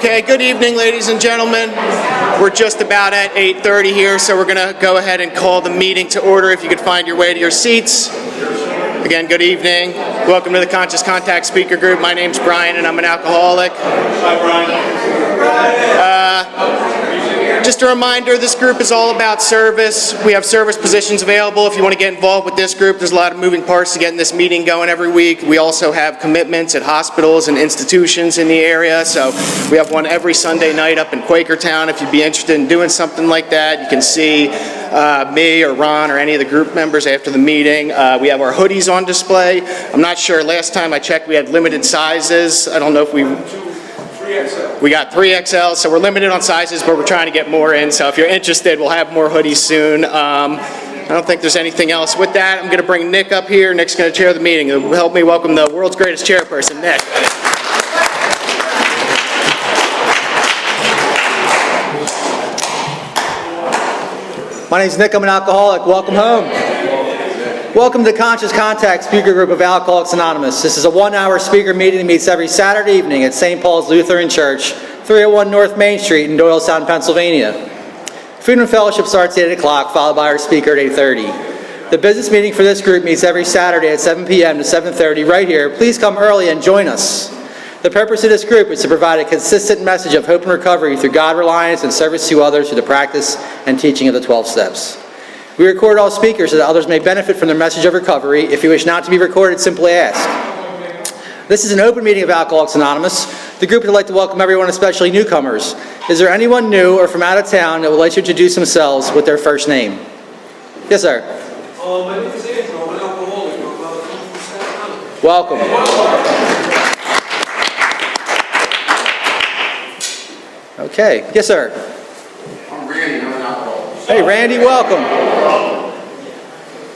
Okay, good evening, ladies and gentlemen. We're just about at 8:30 here, so we're going to go ahead and call the meeting to order. If you could find your way to your seats. Again, good evening. Welcome to the Conscious Contact Speaker Group. My name's Brian, and I'm an alcoholic. Hi, Brian. Just a reminder, this group is all about service. We have service positions available if you want to get involved with this group. There's a lot of moving parts to getting this meeting going every week. We also have commitments at hospitals and institutions in the area. So we have one every Sunday night up in Quakertown. If you'd be interested in doing something like that, you can see me or Ron or any of the group members after the meeting. We have our hoodies on display. I'm not sure. Last time I checked, we had limited sizes. I don't know if we got 3XL, so we're limited on sizes, but we're trying to get more in. So if you're interested, we'll have more hoodies soon. I don't think there's anything else. With that, I'm going to bring Nick up here. Nick's going to chair the meeting. He'll help me welcome the world's greatest chairperson, Nick. My name's Nick. I'm an alcoholic. Welcome home. Welcome to the Conscious Contact Speaker Group of Alcoholics Anonymous. This is a one-hour speaker meeting that meets every Saturday evening at St. Paul's Lutheran Church, 301 North Main Street in Doylestown, Pennsylvania. Food and fellowship starts at 8 o'clock, followed by our speaker at 8:30. The business meeting for this group meets every Saturday at 7 p.m. to 7:30 right here. Please come early and join us. The purpose of this group is to provide a consistent message of hope and recovery through God reliance and service to others through the practice and teaching of the 12 steps. We record all speakers so that others may benefit from their message of recovery. If you wish not to be recorded, simply ask. This is an open meeting of Alcoholics Anonymous. The group would like to welcome everyone, especially newcomers. Is there anyone new or from out of town that would like to introduce themselves with their first name? Yes, sir. My name is Andrew. I'm an alcoholic. I'm from Staten. Welcome. Okay. Yes, sir. I'm Randy. I'm an alcoholic. Hey, Randy, welcome.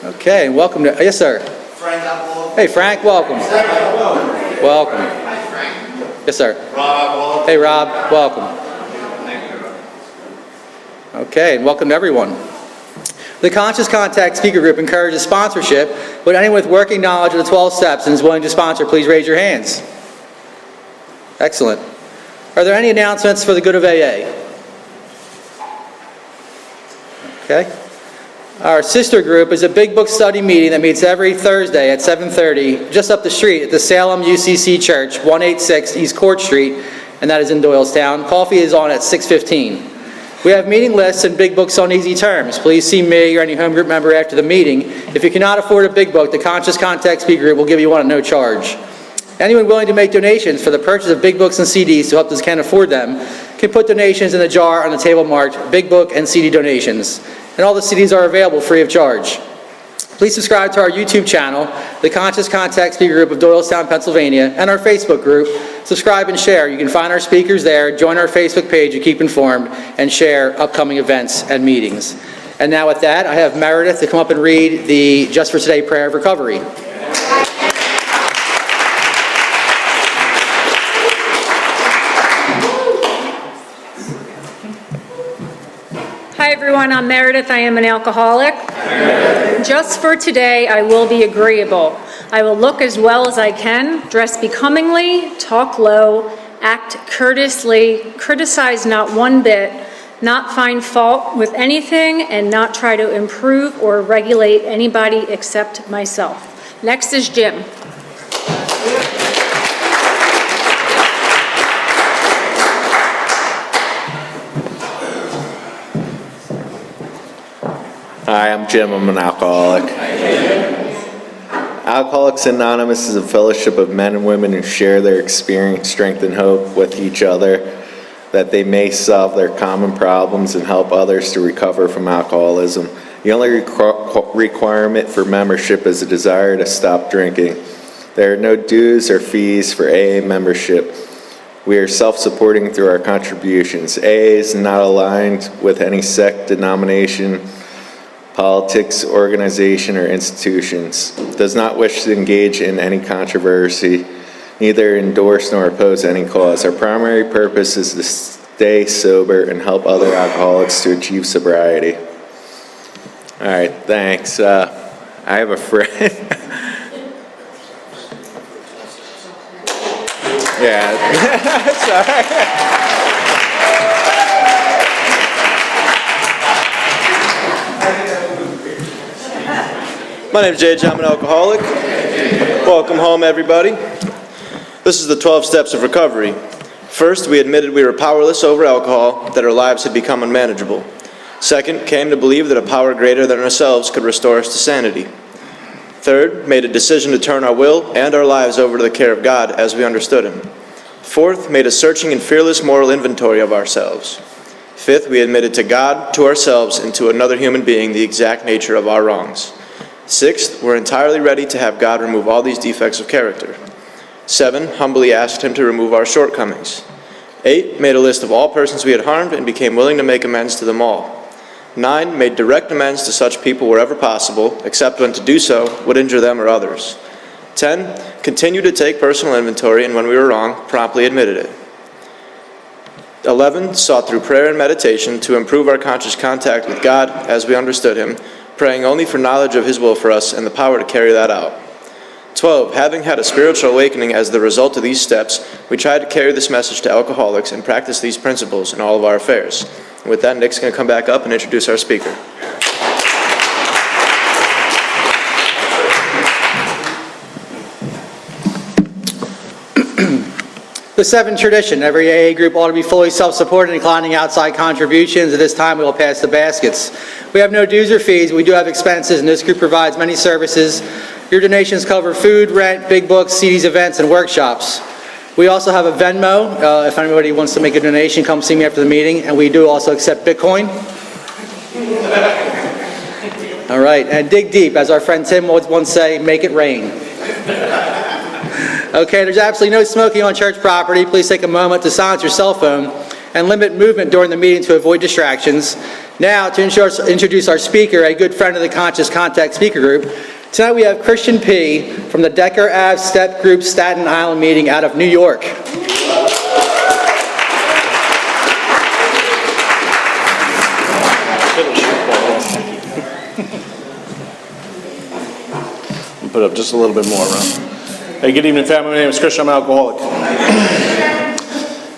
Okay, welcome to, yes, sir. Frank, alcoholic. Hey, Frank, welcome. Welcome. Hi, Frank. Yes, sir. Rob, alcoholic. Hey, Rob, welcome. Okay, and welcome to everyone. The Conscious Contact Speaker Group encourages sponsorship. Would anyone with working knowledge of the 12 steps and is willing to sponsor, please raise your hands. Excellent. Are there any announcements for the good of AA? Okay. Our sister group is a big book study meeting that meets every Thursday at 7:30 just up the street at the Salem UCC Church, 186 East Court Street, and that is in Doylestown. Coffee is on at 6:15. We have meeting lists and big books on easy terms. Please see me or any home group member after the meeting. If you cannot afford a big book, the Conscious Contact Speaker Group will give you one at no charge. Anyone willing to make donations for the purchase of big books and CDs to help those can't afford them can put donations in the jar on the table marked Big Book and CD Donations. And all the CDs are available free of charge. Please subscribe to our YouTube channel, the Conscious Contact Speaker Group of Doylestown, Pennsylvania, and our Facebook group. Subscribe and share. You can find our speakers there, join our Facebook page to keep informed, and share upcoming events and meetings. And now with that, I have Meredith to come up and read the Just for Today Prayer of Recovery. Hi everyone, I'm Meredith. I am an alcoholic. Just for today, I will be agreeable. I will look as well as I can, dress becomingly, talk low, act courteously, criticize not one bit, not find fault with anything, and not try to improve or regulate anybody except myself. Next is Jim. Hi, I'm Jim. I'm an alcoholic. Alcoholics Anonymous is a fellowship of men and women who share their experience, strength, and hope with each other, that they may solve their common problems and help others to recover from alcoholism. The only requirement for membership is a desire to stop drinking. There are no dues or fees for AA membership. We are self-supporting through our contributions. AA is not aligned with any sect, denomination, politics, organization, or institutions, does not wish to engage in any controversy, neither endorse nor oppose any cause. Our primary purpose is to stay sober and help other alcoholics to achieve sobriety. All right, thanks. I have a friend. Yeah, sorry. My name's JJ, I'm an alcoholic. Welcome home, everybody. This is the 12 steps of recovery. First, we admitted we were powerless over alcohol, that our lives had become unmanageable. Second, came to believe that a power greater than ourselves could restore us to sanity. Third, made a decision to turn our will and our lives over to the care of God as we understood Him. Fourth, made a searching and fearless moral inventory of ourselves. Fifth, we admitted to God, to ourselves, and to another human being the exact nature of our wrongs. Sixth, we're entirely ready to have God remove all these defects of character. 7, humbly asked Him to remove our shortcomings. 8, made a list of all persons we had harmed and became willing to make amends to them all. 9, made direct amends to such people wherever possible, except when to do so would injure them or others. 10, continued to take personal inventory, and when we were wrong, promptly admitted it. 11, sought through prayer and meditation to improve our conscious contact with God as we understood Him, praying only for knowledge of His will for us and the power to carry that out. 12, having had a spiritual awakening as the result of these steps, we tried to carry this message to alcoholics and practice these principles in all of our affairs. And with that, Nick's going to come back up and introduce our speaker. The 7th tradition, every AA group ought to be fully self-supported and declining outside contributions. At this time, we will pass the baskets. We have no dues or fees. We do have expenses, and this group provides many services. Your donations cover food, rent, big books, CDs, events, and workshops. We also have a Venmo. If anybody wants to make a donation, come see me after the meeting. And we do also accept Bitcoin. All right, and dig deep. As our friend Tim would once say, make it rain. Okay, there's absolutely no smoking on church property. Please take a moment to silence your cell phone and limit movement during the meeting to avoid distractions. Now, to introduce our speaker, a good friend of the Conscious Contact Speaker Group. Tonight we have Christian P. from the Decker Ave Step Group Staten Island meeting out of New York. Put up just a little bit more around. Hey, good evening, family. My name is Christian. I'm an alcoholic.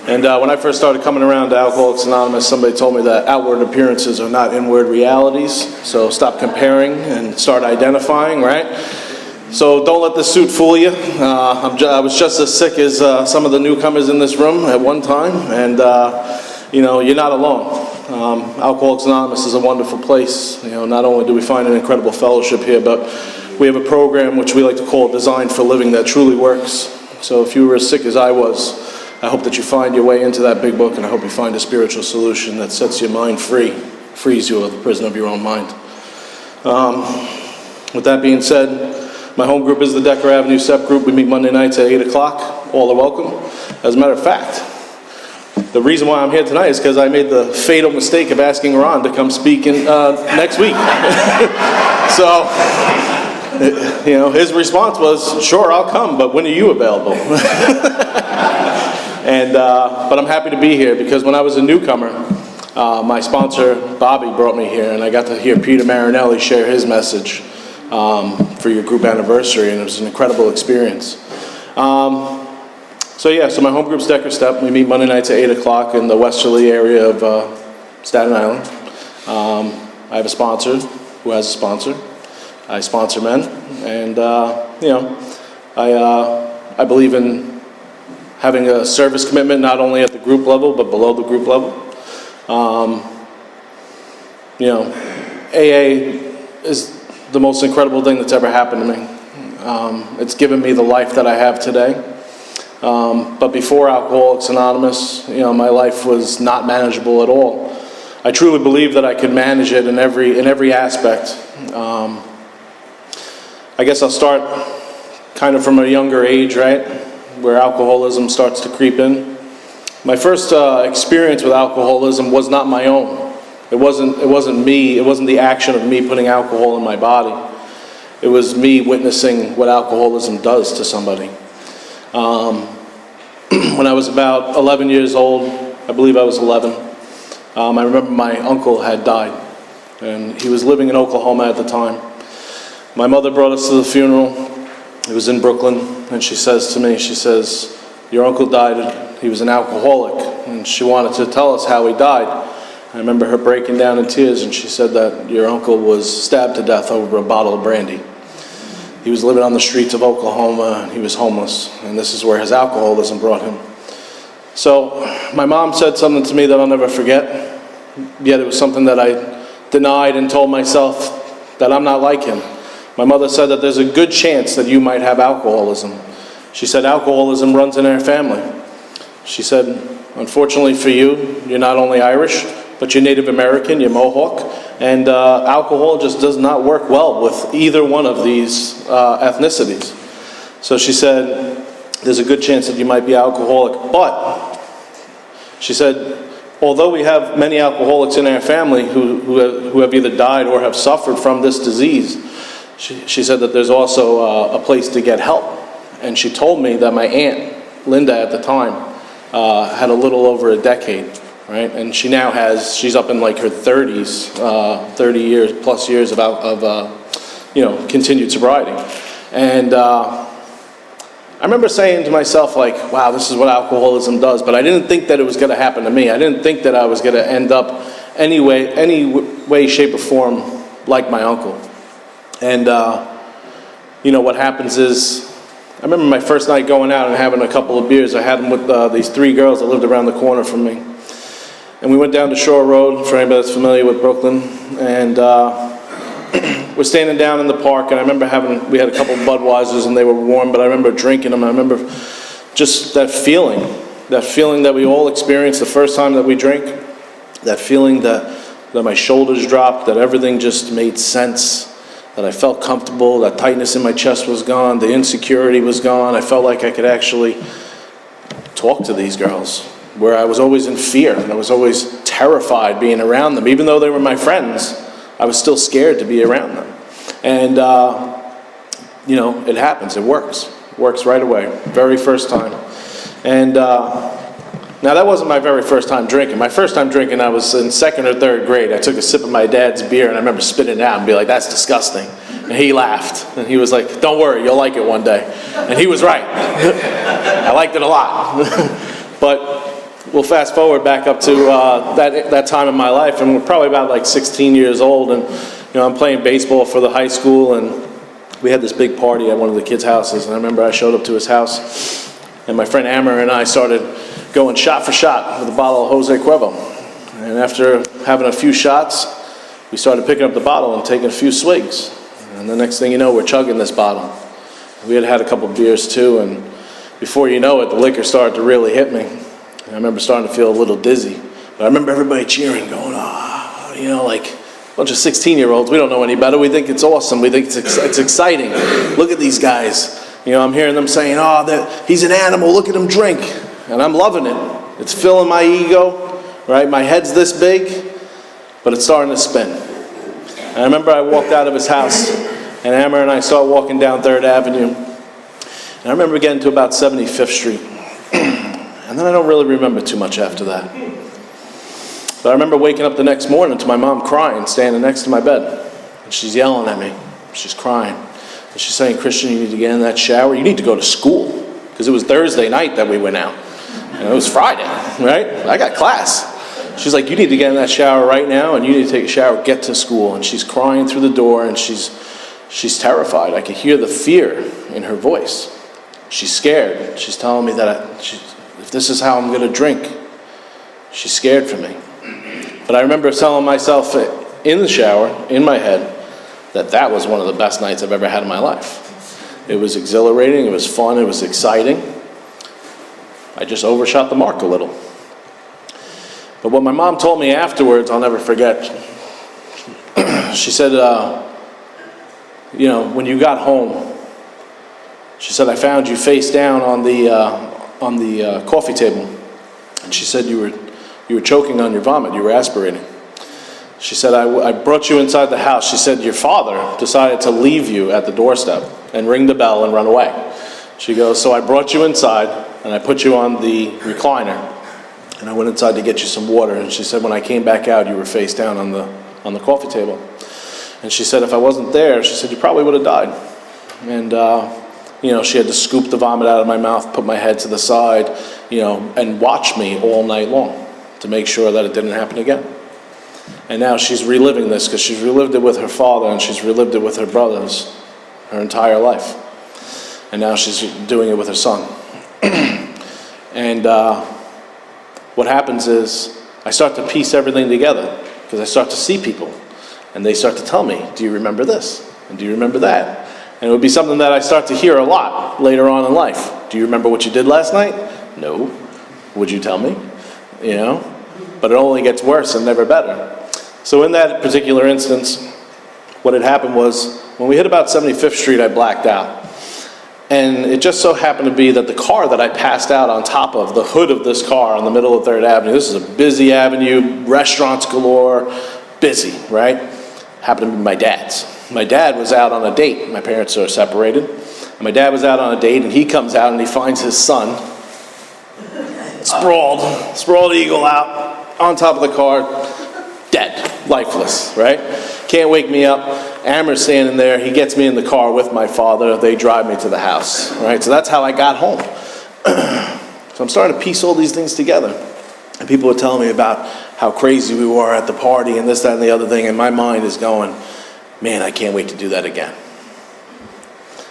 And when I first started coming around to Alcoholics Anonymous, somebody told me that outward appearances are not inward realities. So stop comparing and start identifying, right? So don't let the suit fool you. I was just as sick as some of the newcomers in this room at one time. And, you're not alone. Alcoholics Anonymous is a wonderful place. Not only do we find an incredible fellowship here, but we have a program which we like to call Designed for Living that truly works. So if you were as sick as I was, I hope that you find your way into that big book, and I hope you find a spiritual solution that sets your mind free, frees you of the prison of your own mind. With that being said, my home group is the Decker Avenue Step Group. We meet Monday nights at 8 o'clock. All are welcome. As a matter of fact, the reason why I'm here tonight is because I made the fatal mistake of asking Ron to come speak next week. So, his response was, sure, I'll come, but when are you available? But I'm happy to be here because when I was a newcomer, my sponsor, Bobby, brought me here, and I got to hear Peter Marinelli share his message for your group anniversary, and it was an incredible experience. So my home group's Decker Step. We meet Monday nights at 8 o'clock in the westerly area of Staten Island. I have a sponsor who has a sponsor. I sponsor men, and I believe in having a service commitment not only at the group level but below the group level. AA is the most incredible thing that's ever happened to me. It's given me the life that I have today. But before Alcoholics Anonymous, my life was not manageable at all. I truly believe that I could manage it in every aspect. I guess I'll start kind of from a younger age, right, where alcoholism starts to creep in. My first experience with alcoholism was not my own. It wasn't me. It wasn't the action of me putting alcohol in my body. It was me witnessing what alcoholism does to somebody. When I was about 11 years old, I believe I was 11, I remember my uncle had died, and he was living in Oklahoma at the time. My mother brought us to the funeral. It was in Brooklyn, and she says to me, your uncle died, he was an alcoholic, and she wanted to tell us how he died. I remember her breaking down in tears, and she said that your uncle was stabbed to death over a bottle of brandy. He was living on the streets of Oklahoma, and he was homeless, and this is where his alcoholism brought him. So my mom said something to me that I'll never forget, yet it was something that I denied and told myself that I'm not like him. My mother said that there's a good chance that you might have alcoholism. She said alcoholism runs in our family. She said, unfortunately for you, you're not only Irish, but you're Native American, you're Mohawk, and alcohol just does not work well with either one of these ethnicities. So she said, there's a good chance that you might be alcoholic, but she said, although we have many alcoholics in our family who have either died or have suffered from this disease, she said that there's also a place to get help. And she told me that my aunt, Linda at the time, had a little over a decade, right? And she now she's up in like her 30s, 30 years plus years of continued sobriety. And I remember saying to myself, like, wow, this is what alcoholism does, but I didn't think that it was going to happen to me. I didn't think that I was going to end up any way, shape, or form like my uncle. And, what happens is, I remember my first night going out and having a couple of beers. I had them with these 3 girls that lived around the corner from me. And we went down to Shore Road, for anybody that's familiar with Brooklyn, and we're standing down in the park, and I remember we had a couple of Budweisers, and they were warm, but I remember drinking them. I remember just that feeling that we all experience the first time that we drink, that feeling that my shoulders dropped, that everything just made sense, that I felt comfortable, that tightness in my chest was gone, the insecurity was gone. I felt like I could actually talk to these girls, where I was always in fear, and I was always terrified being around them. Even though they were my friends, I was still scared to be around them. And, it happens. It works. It works right away. Very first time. And now, that wasn't my very first time drinking. My first time drinking, I was in 2nd or 3rd grade. I took a sip of my dad's beer, and I remember spitting it out and be like, that's disgusting. And he laughed. And he was like, don't worry, you'll like it one day. And he was right. I liked it a lot. But we'll fast forward back up to that time in my life, and we're probably about like 16 years old, and I'm playing baseball for the high school, and we had this big party at one of the kids' houses, and I remember I showed up to his house, and my friend Amber and I started going shot for shot with a bottle of Jose Cuervo. And after having a few shots, we started picking up the bottle and taking a few swigs, and the next thing you know, we're chugging this bottle. We had a couple beers too, and before you know it, the liquor started to really hit me. I remember starting to feel a little dizzy. But I remember everybody cheering, going, like a bunch of 16-year-olds. We don't know any better. We think it's awesome. We think it's exciting. Look at these guys. I'm hearing them saying, he's an animal. Look at him drink. And I'm loving it. It's filling my ego, right? My head's this big, but it's starting to spin. And I remember I walked out of his house, and Amber and I start walking down 3rd Avenue. And I remember getting to about 75th Street. And then I don't really remember too much after that. But I remember waking up the next morning to my mom crying, standing next to my bed. And she's yelling at me. She's crying. And she's saying, Christian, you need to get in that shower. You need to go to school. Because it was Thursday night that we went out. And it was Friday, right? I got class. She's like, you need to get in that shower right now, and you need to take a shower, get to school. And she's crying through the door, and she's terrified. I could hear the fear in her voice. She's scared. She's telling me that if this is how I'm going to drink, she's scared for me. But I remember telling myself in the shower, in my head, that was one of the best nights I've ever had in my life. It was exhilarating, it was fun, it was exciting. I just overshot the mark a little. But what my mom told me afterwards, I'll never forget. She said, when you got home, she said, I found you face down on the coffee table. And she said you were choking on your vomit, you were aspirating. She said, I brought you inside the house. She said, your father decided to leave you at the doorstep and ring the bell and run away. She goes, so I brought you inside and I put you on the recliner and I went inside to get you some water. And she said, when I came back out, you were face down on the coffee table. And she said, if I wasn't there, she said, you probably would have died. And, she had to scoop the vomit out of my mouth, put my head to the side, and watch me all night long to make sure that it didn't happen again. And now she's reliving this because she's relived it with her father and she's relived it with her brothers. her entire life. And now she's doing it with her son. And what happens is I start to piece everything together because I start to see people. And they start to tell me, do you remember this? And do you remember that? And it would be something that I start to hear a lot later on in life. Do you remember what you did last night? No. Would you tell me? You know? But it only gets worse and never better. So in that particular instance, what had happened was when we hit about 75th Street, I blacked out. And it just so happened to be that the car that I passed out on top of, the hood of this car on the middle of 3rd Avenue, this is a busy avenue, restaurants galore, busy, right? Happened to be my dad's. My dad was out on a date. My parents are separated. And my dad was out on a date, and he comes out and he finds his son sprawled eagle out on top of the car, dead, lifeless, right? Can't wake me up. Amber's standing there. He gets me in the car with my father. They drive me to the house, right? So that's how I got home. So I'm starting to piece all these things together. And people are telling me about how crazy we were at the party and this, that, and the other thing. And my mind is going, man, I can't wait to do that again.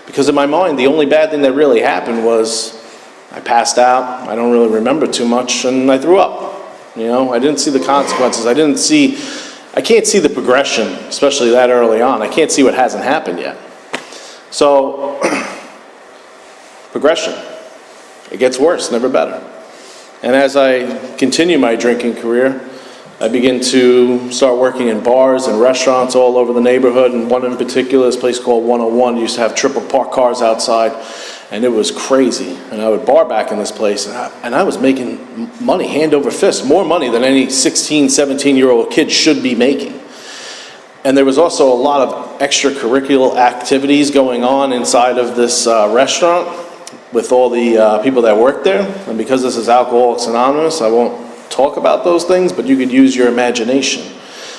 Because in my mind, the only bad thing that really happened was I passed out. I don't really remember too much, and I threw up. You know, I didn't see the consequences. I can't see the progression, especially that early on. I can't see what hasn't happened yet. So, progression. It gets worse, never better. And as I continue my drinking career, I begin to start working in bars and restaurants all over the neighborhood, and one in particular, this place called 101, used to have triple parked cars outside, and it was crazy. And I would bar back in this place, and I was making money, hand over fist, more money than any 16, 17-year-old kid should be making. And there was also a lot of extracurricular activities going on inside of this restaurant with all the people that worked there. And because this is Alcoholics Anonymous, I won't talk about those things, but you could use your imagination.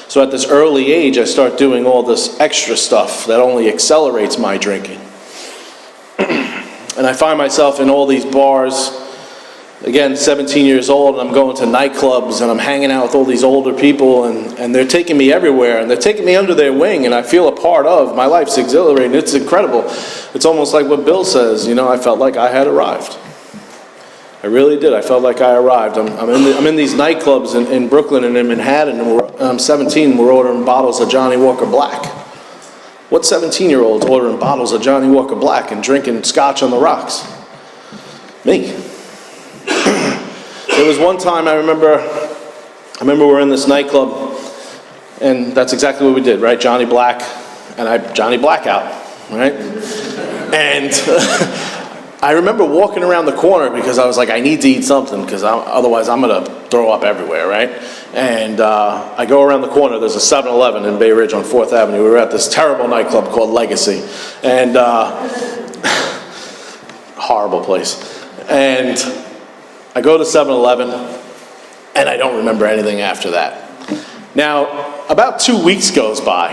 So at this early age, I start doing all this extra stuff that only accelerates my drinking. And I find myself in all these bars, again, 17 years old, and I'm going to nightclubs, and I'm hanging out with all these older people, and they're taking me everywhere, and they're taking me under their wing, and I feel a part of. My life's exhilarating. It's incredible. It's almost like what Bill says, you know, I felt like I had arrived. I really did. I felt like I arrived. I'm in these nightclubs in Brooklyn and in Manhattan, and I'm 17, we're ordering bottles of Johnny Walker Black. What 17-year-old's ordering bottles of Johnny Walker Black and drinking scotch on the rocks? Me. There was one time I remember we're in this nightclub, and that's exactly what we did, right? Johnny Black, and Johnny Blackout, right? And I remember walking around the corner because I was like, I need to eat something because otherwise I'm going to throw up everywhere, right? And I go around the corner. There's a 7-Eleven in Bay Ridge on 4th Avenue. We were at this terrible nightclub called Legacy. And horrible place. And I go to 7-Eleven, and I don't remember anything after that. Now, about 2 weeks goes by,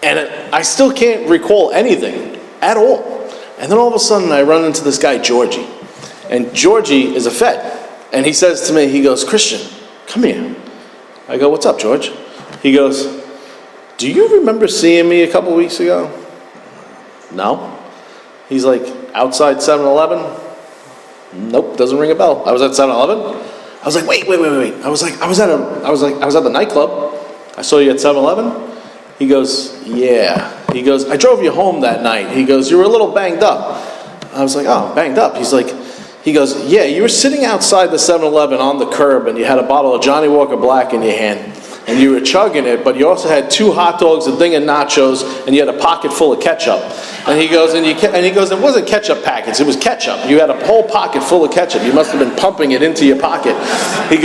and I still can't recall anything at all. And then all of a sudden, I run into this guy, Georgie. And Georgie is a Fed. And he says to me, he goes, Christian, come here. I go, what's up, George? He goes, do you remember seeing me a couple weeks ago? No. He's like, outside 7-Eleven? Nope, doesn't ring a bell. I was at 7-Eleven? I was like, wait. I was at the nightclub. I saw you at 7-Eleven? He goes, yeah. He goes, I drove you home that night. He goes, you were a little banged up. I was like, oh, banged up. He goes, yeah, you were sitting outside the 7-Eleven on the curb, and you had a bottle of Johnny Walker Black in your hand, and you were chugging it, but you also had 2 hot dogs, a thing of nachos, and you had a pocket full of ketchup. And he goes, it wasn't ketchup packets, it was ketchup. You had a whole pocket full of ketchup. You must have been pumping it into your pocket. He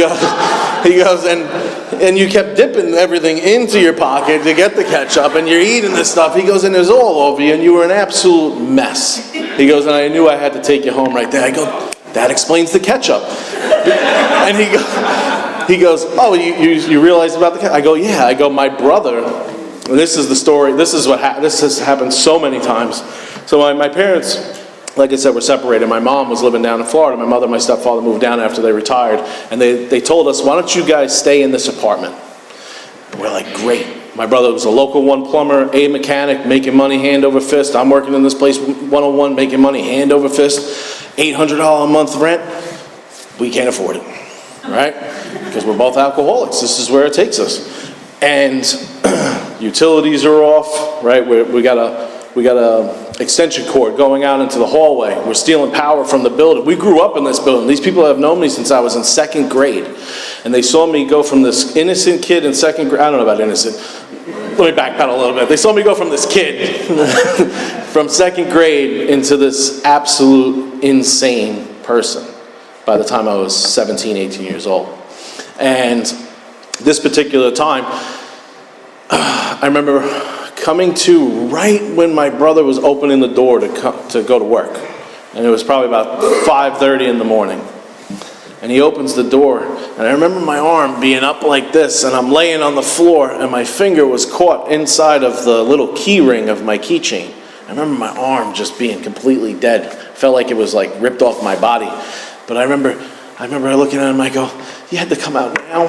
goes, and you kept dipping everything into your pocket to get the ketchup, and you're eating this stuff. He goes, and it was all over you, and you were an absolute mess. He goes, and I knew I had to take you home right there. I go, that explains the ketchup. And he goes, oh, you realized about the ketchup? I go, yeah. I go, my brother, and this is the story, this has happened so many times. So my parents, like I said, were separated. My mom was living down in Florida. My mother and my stepfather moved down after they retired. And they told us, why don't you guys stay in this apartment? And we're like, great. My brother was a local one plumber, a mechanic, making money hand over fist. I'm working in this place 101, making money hand over fist. $800 a month rent. We can't afford it, right? Because we're both alcoholics. This is where it takes us. And utilities are off, right? We got a extension cord going out into the hallway. We're stealing power from the building. We grew up in this building. These people have known me since I was in second grade. And they saw me go from this innocent kid in second grade. I don't know about innocent. Let me backpedal a little bit. They saw me go from this kid from second grade into this absolute insane person by the time I was 17, 18 years old. And this particular time, I remember coming to right when my brother was opening the door to go to work. And it was probably about 5:30 in the morning. And he opens the door, and I remember my arm being up like this, and I'm laying on the floor, and my finger was caught inside of the little key ring of my keychain. I remember my arm just being completely dead. Felt like it was like ripped off my body. But I remember looking at him, I go, you had to come out now,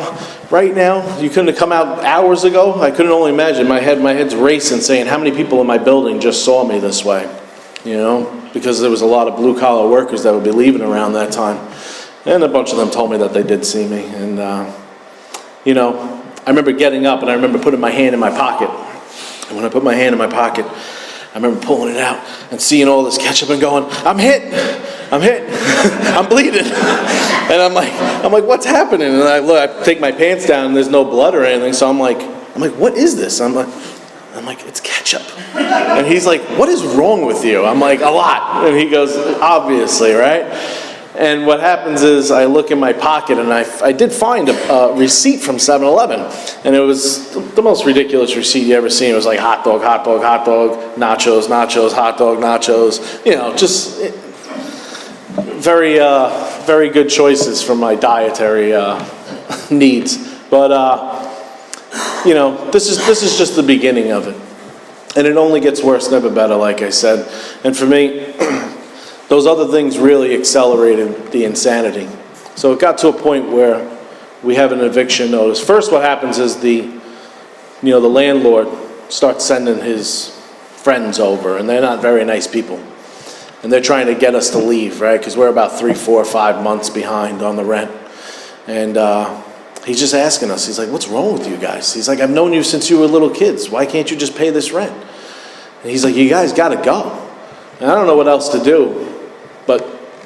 right now? You couldn't have come out hours ago? I couldn't only imagine. My head's racing, saying, how many people in my building just saw me this way? You know, because there was a lot of blue-collar workers that would be leaving around that time. And a bunch of them told me that they did see me. And, you know, I remember getting up, and I remember putting my hand in my pocket. And when I put my hand in my pocket, I remember pulling it out and seeing all this ketchup and going, I'm hit, I'm bleeding. And I'm like, what's happening? And I take my pants down, and there's no blood or anything. So I'm like, what is this? I'm like, it's ketchup. And he's like, what is wrong with you? I'm like, a lot. And he goes, obviously, right? And what happens is I look in my pocket, and I did find a receipt from 7-Eleven. And it was the most ridiculous receipt you ever seen. It was like hot dog, nachos, hot dog, nachos. You know, just very, very good choices for my dietary needs. But, you know, this is just the beginning of it. And it only gets worse, never better, like I said. And for me, those other things really accelerated the insanity. So it got to a point where we have an eviction notice. First, what happens is the landlord starts sending his friends over, and they're not very nice people. And they're trying to get us to leave, right? Because we're about 3, 4, 5 months behind on the rent. And he's just asking us, he's like, what's wrong with you guys? He's like, I've known you since you were little kids. Why can't you just pay this rent? And he's like, you guys got to go. And I don't know what else to do. But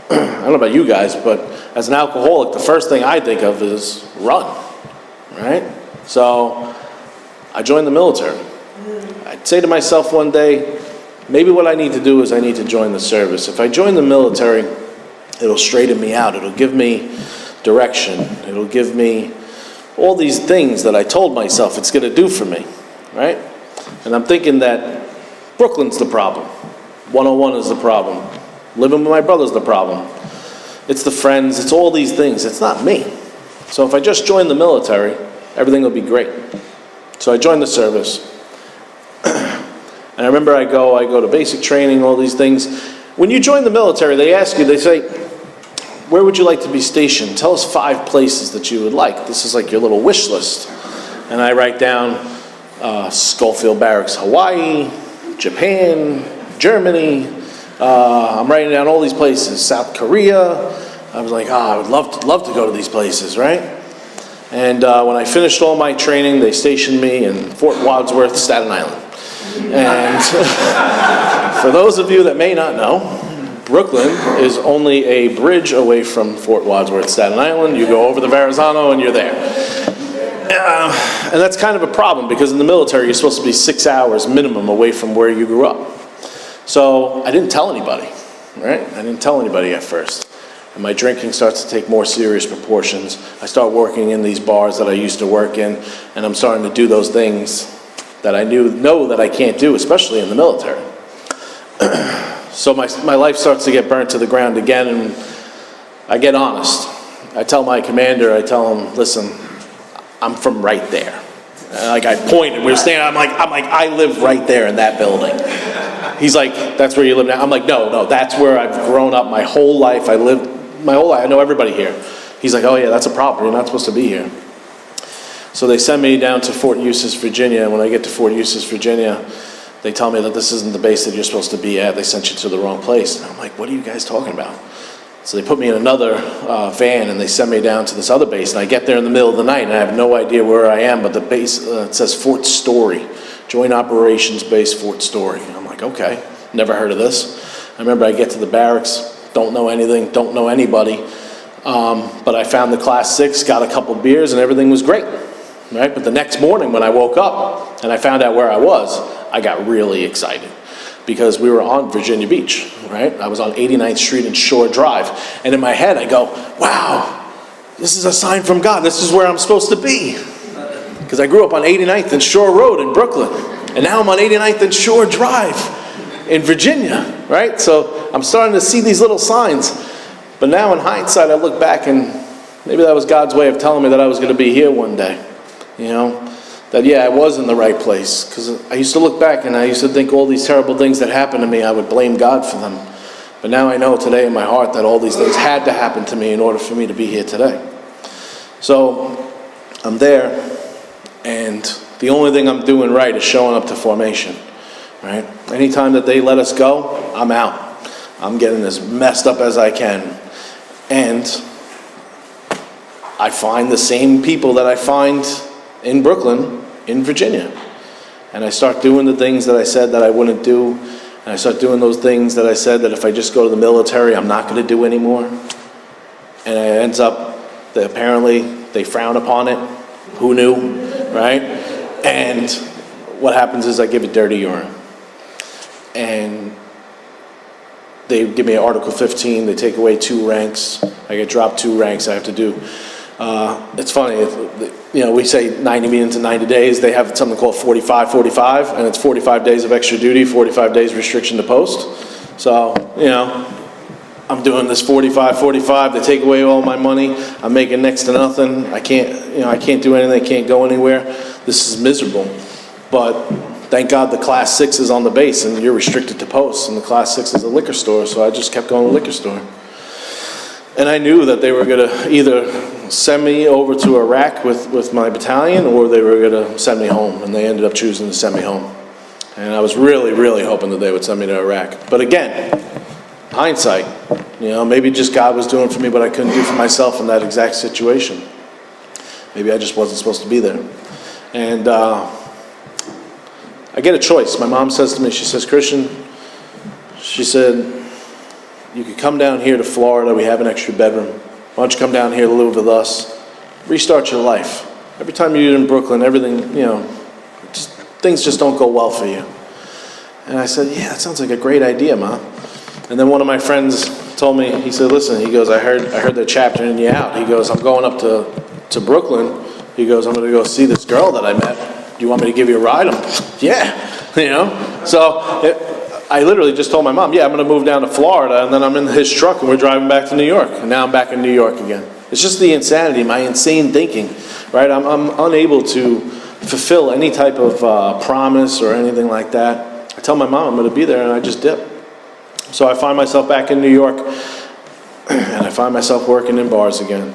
I don't know about you guys, but as an alcoholic, the first thing I think of is run, right? So I joined the military. I'd say to myself one day, maybe what I need to do is I need to join the service. If I join the military, it'll straighten me out. It'll give me direction. It'll give me all these things that I told myself it's going to do for me, right? And I'm thinking that Brooklyn's the problem. 101 is the problem. Living with my brother's the problem. It's the friends, it's all these things. It's not me. So if I just join the military, everything will be great. So I joined the service. And I remember I go to basic training, all these things. When you join the military, they ask you, they say, where would you like to be stationed? Tell us 5 places that you would like. This is like your little wish list. And I write down Schofield Barracks, Hawaii, Japan, Germany. I'm writing down all these places. South Korea. I was like, I would love to go to these places, right? And when I finished all my training, they stationed me in Fort Wadsworth, Staten Island. And for those of you that may not know, Brooklyn is only a bridge away from Fort Wadsworth, Staten Island. You go over the Verrazano and you're there. And that's kind of a problem because in the military, you're supposed to be 6 hours minimum away from where you grew up. So I didn't tell anybody, right? I didn't tell anybody at first. And my drinking starts to take more serious proportions. I start working in these bars that I used to work in, and I'm starting to do those things that I know that I can't do, especially in the military. So my life starts to get burnt to the ground again, and I get honest. I tell my commander, I tell him, listen, I'm from right there. Like I pointed, we were standing, I'm like, I live right there in that building. He's like, that's where you live now? I'm like, no, that's where I've grown up my whole life. I lived my whole life. I know everybody here. He's like, oh yeah, that's a problem. You're not supposed to be here. So they send me down to Fort Eustis, Virginia, and when I get to Fort Eustis, Virginia, they tell me that this isn't the base that you're supposed to be at. They sent you to the wrong place. And I'm like, what are you guys talking about? So they put me in another van, and they send me down to this other base. And I get there in the middle of the night, and I have no idea where I am, but the base, it says Fort Story, Joint Operations Base Fort Story. And I'm like, okay, never heard of this. I remember I get to the barracks, don't know anything, don't know anybody. But I found the Class 6, got a couple beers, and everything was great, right? But the next morning when I woke up and I found out where I was, I got really excited because we were on Virginia Beach, right? I was on 89th Street and Shore Drive. And in my head, I go, wow, this is a sign from God. This is where I'm supposed to be. Because I grew up on 89th and Shore Road in Brooklyn. And now I'm on 89th and Shore Drive in Virginia, right? So I'm starting to see these little signs. But now in hindsight, I look back and maybe that was God's way of telling me that I was going to be here one day. You know, that yeah, I was in the right place. Because I used to look back and I used to think all these terrible things that happened to me, I would blame God for them. But now I know today in my heart that all these things had to happen to me in order for me to be here today. So I'm there, and the only thing I'm doing right is showing up to formation, right? Anytime that they let us go, I'm out. I'm getting as messed up as I can. And I find the same people that I find in Brooklyn, in Virginia. And I start doing the things that I said that I wouldn't do. And I start doing those things that I said that if I just go to the military, I'm not going to do anymore. And it ends up that apparently they frown upon it. Who knew, right? And what happens is I give it dirty urine. And they give me Article 15, they take away 2 ranks. I get dropped 2 ranks I have to do. It's funny, you know, we say 90 meetings in 90 days. They have something called 45-45, and it's 45 days of extra duty, 45 days restriction to post. So, you know, I'm doing this 45-45. They take away all my money. I'm making next to nothing. I can't do anything. I can't go anywhere. This is miserable. But thank God the Class 6 is on the base, and you're restricted to posts, and the Class 6 is a liquor store, so I just kept going to the liquor store. And I knew that they were going to either send me over to Iraq with my battalion, or they were going to send me home, and they ended up choosing to send me home. And I was really, really hoping that they would send me to Iraq. But again, hindsight, you know, maybe just God was doing for me what I couldn't do for myself in that exact situation. Maybe I just wasn't supposed to be there. And I get a choice. My mom says to me, she says, Christian, she said, you could come down here to Florida. We have an extra bedroom. Why don't you come down here to live with us? Restart your life. Every time you're in Brooklyn, everything, you know, things just don't go well for you. And I said, yeah, that sounds like a great idea, Ma. And then one of my friends told me, he said, listen, he goes, I heard they're chaptering you out. He goes, I'm going up to Brooklyn. He goes, I'm going to go see this girl that I met. Do you want me to give you a ride? I'm, yeah, you know. So I literally just told my mom, yeah, I'm going to move down to Florida, and then I'm in his truck, and we're driving back to New York. And now I'm back in New York again. It's just the insanity, my insane thinking, right? I'm unable to fulfill any type of promise or anything like that. I tell my mom I'm going to be there, and I just dip. So I find myself back in New York, and I find myself working in bars again.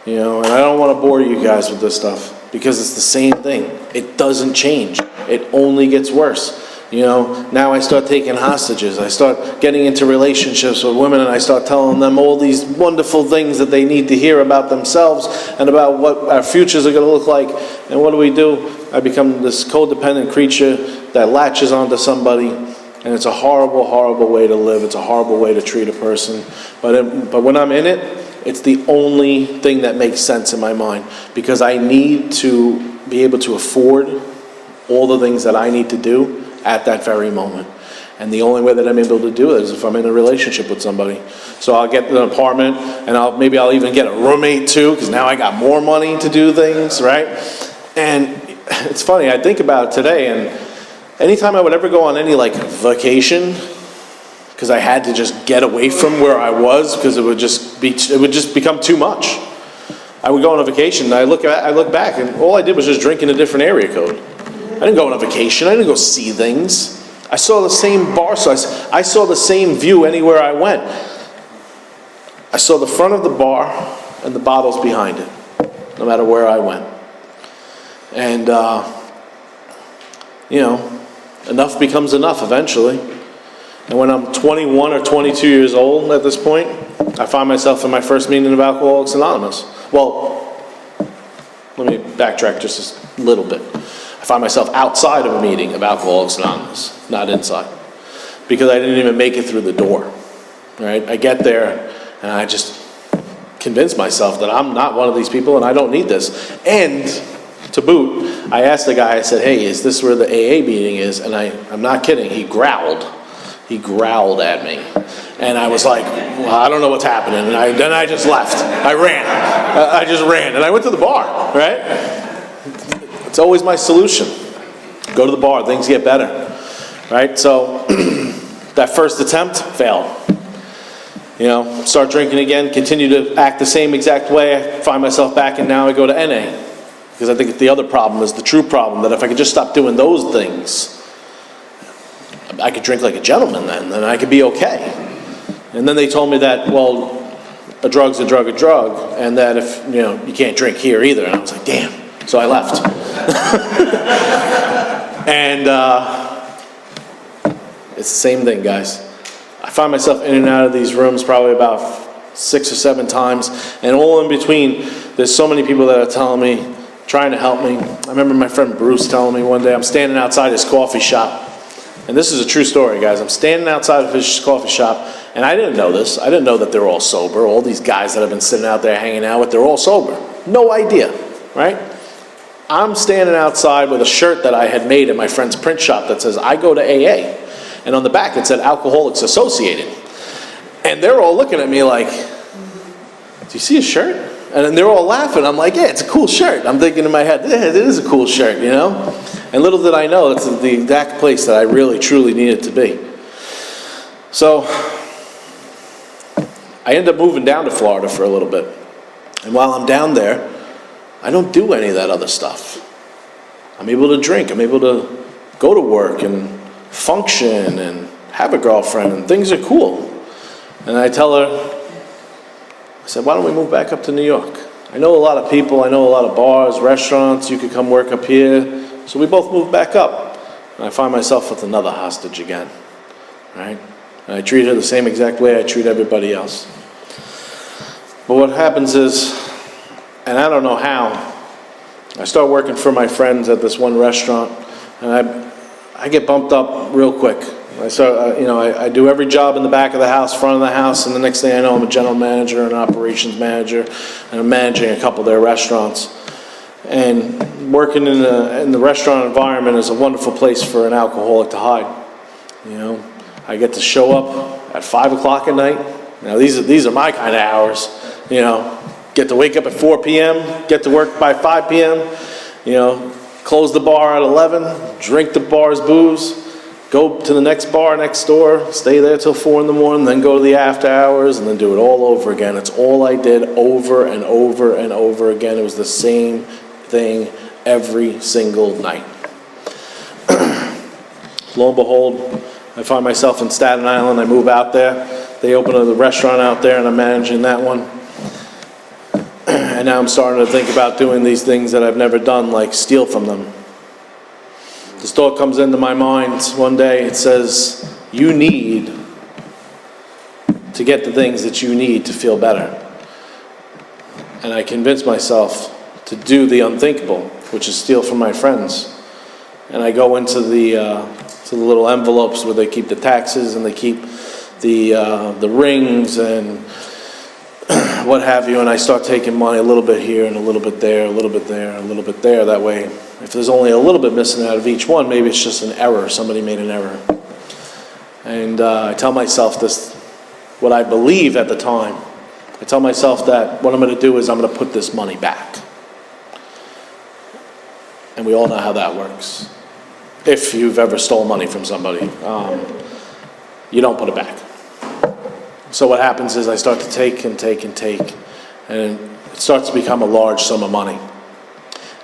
You know, and I don't want to bore you guys with this stuff, because it's the same thing. It doesn't change. It only gets worse. You know, now I start taking hostages. I start getting into relationships with women, and I start telling them all these wonderful things that they need to hear about themselves and about what our futures are going to look like. And what do? I become this codependent creature that latches onto somebody, and it's a horrible, horrible way to live. It's a horrible way to treat a person. But when I'm in it, it's the only thing that makes sense in my mind, because I need to be able to afford all the things that I need to do at that very moment. And the only way that I'm able to do it is if I'm in a relationship with somebody. So I'll get an apartment, and maybe I'll even get a roommate too, because now I got more money to do things, right? And it's funny, I think about it today, and anytime I would ever go on any like vacation, because I had to just get away from where I was, because it would just become too much. I would go on a vacation, and I look back, and all I did was just drink in a different area code. I didn't go on a vacation. I didn't go see things. I saw the same bar, so I saw the same view anywhere I went. I saw the front of the bar and the bottles behind it, no matter where I went. And, you know, enough becomes enough eventually. And when I'm 21 or 22 years old at this point, I find myself in my first meeting of Alcoholics Anonymous. Well, let me backtrack just a little bit. I find myself outside of a meeting of Alcoholics Anonymous, not inside, because I didn't even make it through the door, right? I get there and I just convince myself that I'm not one of these people and I don't need this. And to boot, I asked the guy, I said, hey, is this where the AA meeting is? And I'm not kidding, he growled. He growled at me. And I was like, well, I don't know what's happening. And then I just left. I ran. I just ran. And I went to the bar, right? It's always my solution. Go to the bar, things get better, right? So that first attempt failed. You know, start drinking again, continue to act the same exact way. I find myself back and now I go to NA. Because I think the other problem is the true problem, that if I could just stop doing those things, I could drink like a gentleman then I could be okay. And then they told me that, well, a drug's a drug, and that if, you know, you can't drink here either. And I was like, damn. So I left. And it's the same thing, guys. I find myself in and out of these rooms probably about 6 or 7 times, and all in between, there's so many people that are telling me, trying to help me. I remember my friend Bruce telling me one day, I'm standing outside his coffee shop. And this is a true story, guys. I'm standing outside of his coffee shop, and I didn't know this. I didn't know that they're all sober. All these guys that I've been sitting out there hanging out with, they're all sober. No idea, right? I'm standing outside with a shirt that I had made at my friend's print shop that says, I go to AA. And on the back it said, Alcoholics Associated. And they're all looking at me like, do you see a shirt? And then they're all laughing. I'm like, yeah, it's a cool shirt. I'm thinking in my head, yeah, it is a cool shirt, you know? And little did I know, it's the exact place that I really, truly needed to be. So I end up moving down to Florida for a little bit. And while I'm down there, I don't do any of that other stuff. I'm able to drink. I'm able to go to work and function and have a girlfriend, and things are cool. And I tell her, I said, why don't we move back up to New York? I know a lot of people, I know a lot of bars, restaurants, you could come work up here. So we both moved back up. And I find myself with another hostage again, right? And I treat her the same exact way I treat everybody else. But what happens is, and I don't know how, I start working for my friends at this one restaurant, and I get bumped up real quick. I start, I do every job in the back of the house, front of the house, and the next thing I know, I'm a general manager, an operations manager, and I'm managing a couple of their restaurants. And working in the restaurant environment is a wonderful place for an alcoholic to hide. You know, I get to show up at 5 o'clock at night. Now these are my kind of hours. You know, get to wake up at 4 p.m., get to work by 5 p.m. You know, close the bar at 11, drink the bar's booze, go to the next bar next door, stay there till 4 in the morning, then go to the after hours, and then do it all over again. It's all I did over and over and over again. It was the same thing every single night. Lo and behold, I find myself in Staten Island. I move out there. They open a restaurant out there, and I'm managing that one. And now I'm starting to think about doing these things that I've never done, like steal from them. This thought comes into my mind one day. It says, you need to get the things that you need to feel better. And I convince myself to do the unthinkable, which is steal from my friends. And I go into the little envelopes where they keep the taxes and they keep the rings and what have you, and I start taking money a little bit here and a little bit there, a little bit there, a little bit there. That way, if there's only a little bit missing out of each one, maybe it's just an error. Somebody made an error. And I tell myself this, what I believe at the time. I tell myself that what I'm going to do is I'm going to put this money back. And we all know how that works. If you've ever stole money from somebody, you don't put it back. So what happens is I start to take and take and take, and it starts to become a large sum of money.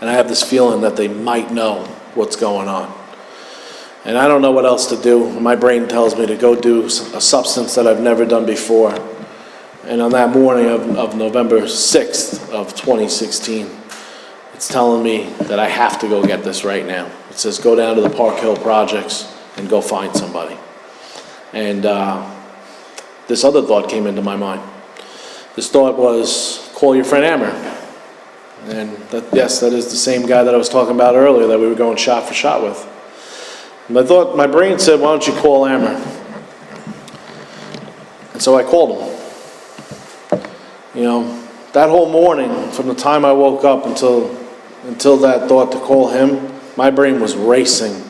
And I have this feeling that they might know what's going on. And I don't know what else to do. My brain tells me to go do a substance that I've never done before. And on that morning of November 6th of 2016, it's telling me that I have to go get this right now. It says, go down to the Park Hill Projects and go find somebody. And this other thought came into my mind. This thought was, call your friend Amber. And yes, that is the same guy that I was talking about earlier that we were going shot for shot with. And my brain said, why don't you call Amber? And so I called him. That whole morning, from the time I woke up until that thought to call him, my brain was racing.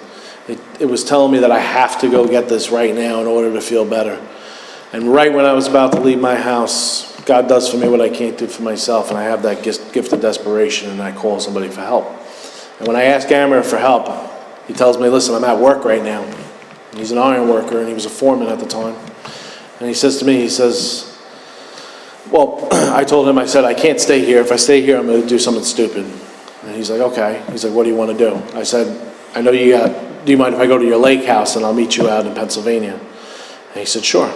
It was telling me that I have to go get this right now in order to feel better. And right when I was about to leave my house, God does for me what I can't do for myself, and I have that gift of desperation, and I call somebody for help. And when I ask Amber for help, he tells me, listen, I'm at work right now. And he's an iron worker, and he was a foreman at the time. And he says to me, well, I told him, I said, I can't stay here. If I stay here, I'm going to do something stupid. And he's like, okay. He's like, what do you want to do? I said, I know do you mind if I go to your lake house and I'll meet you out in Pennsylvania? And he said, sure.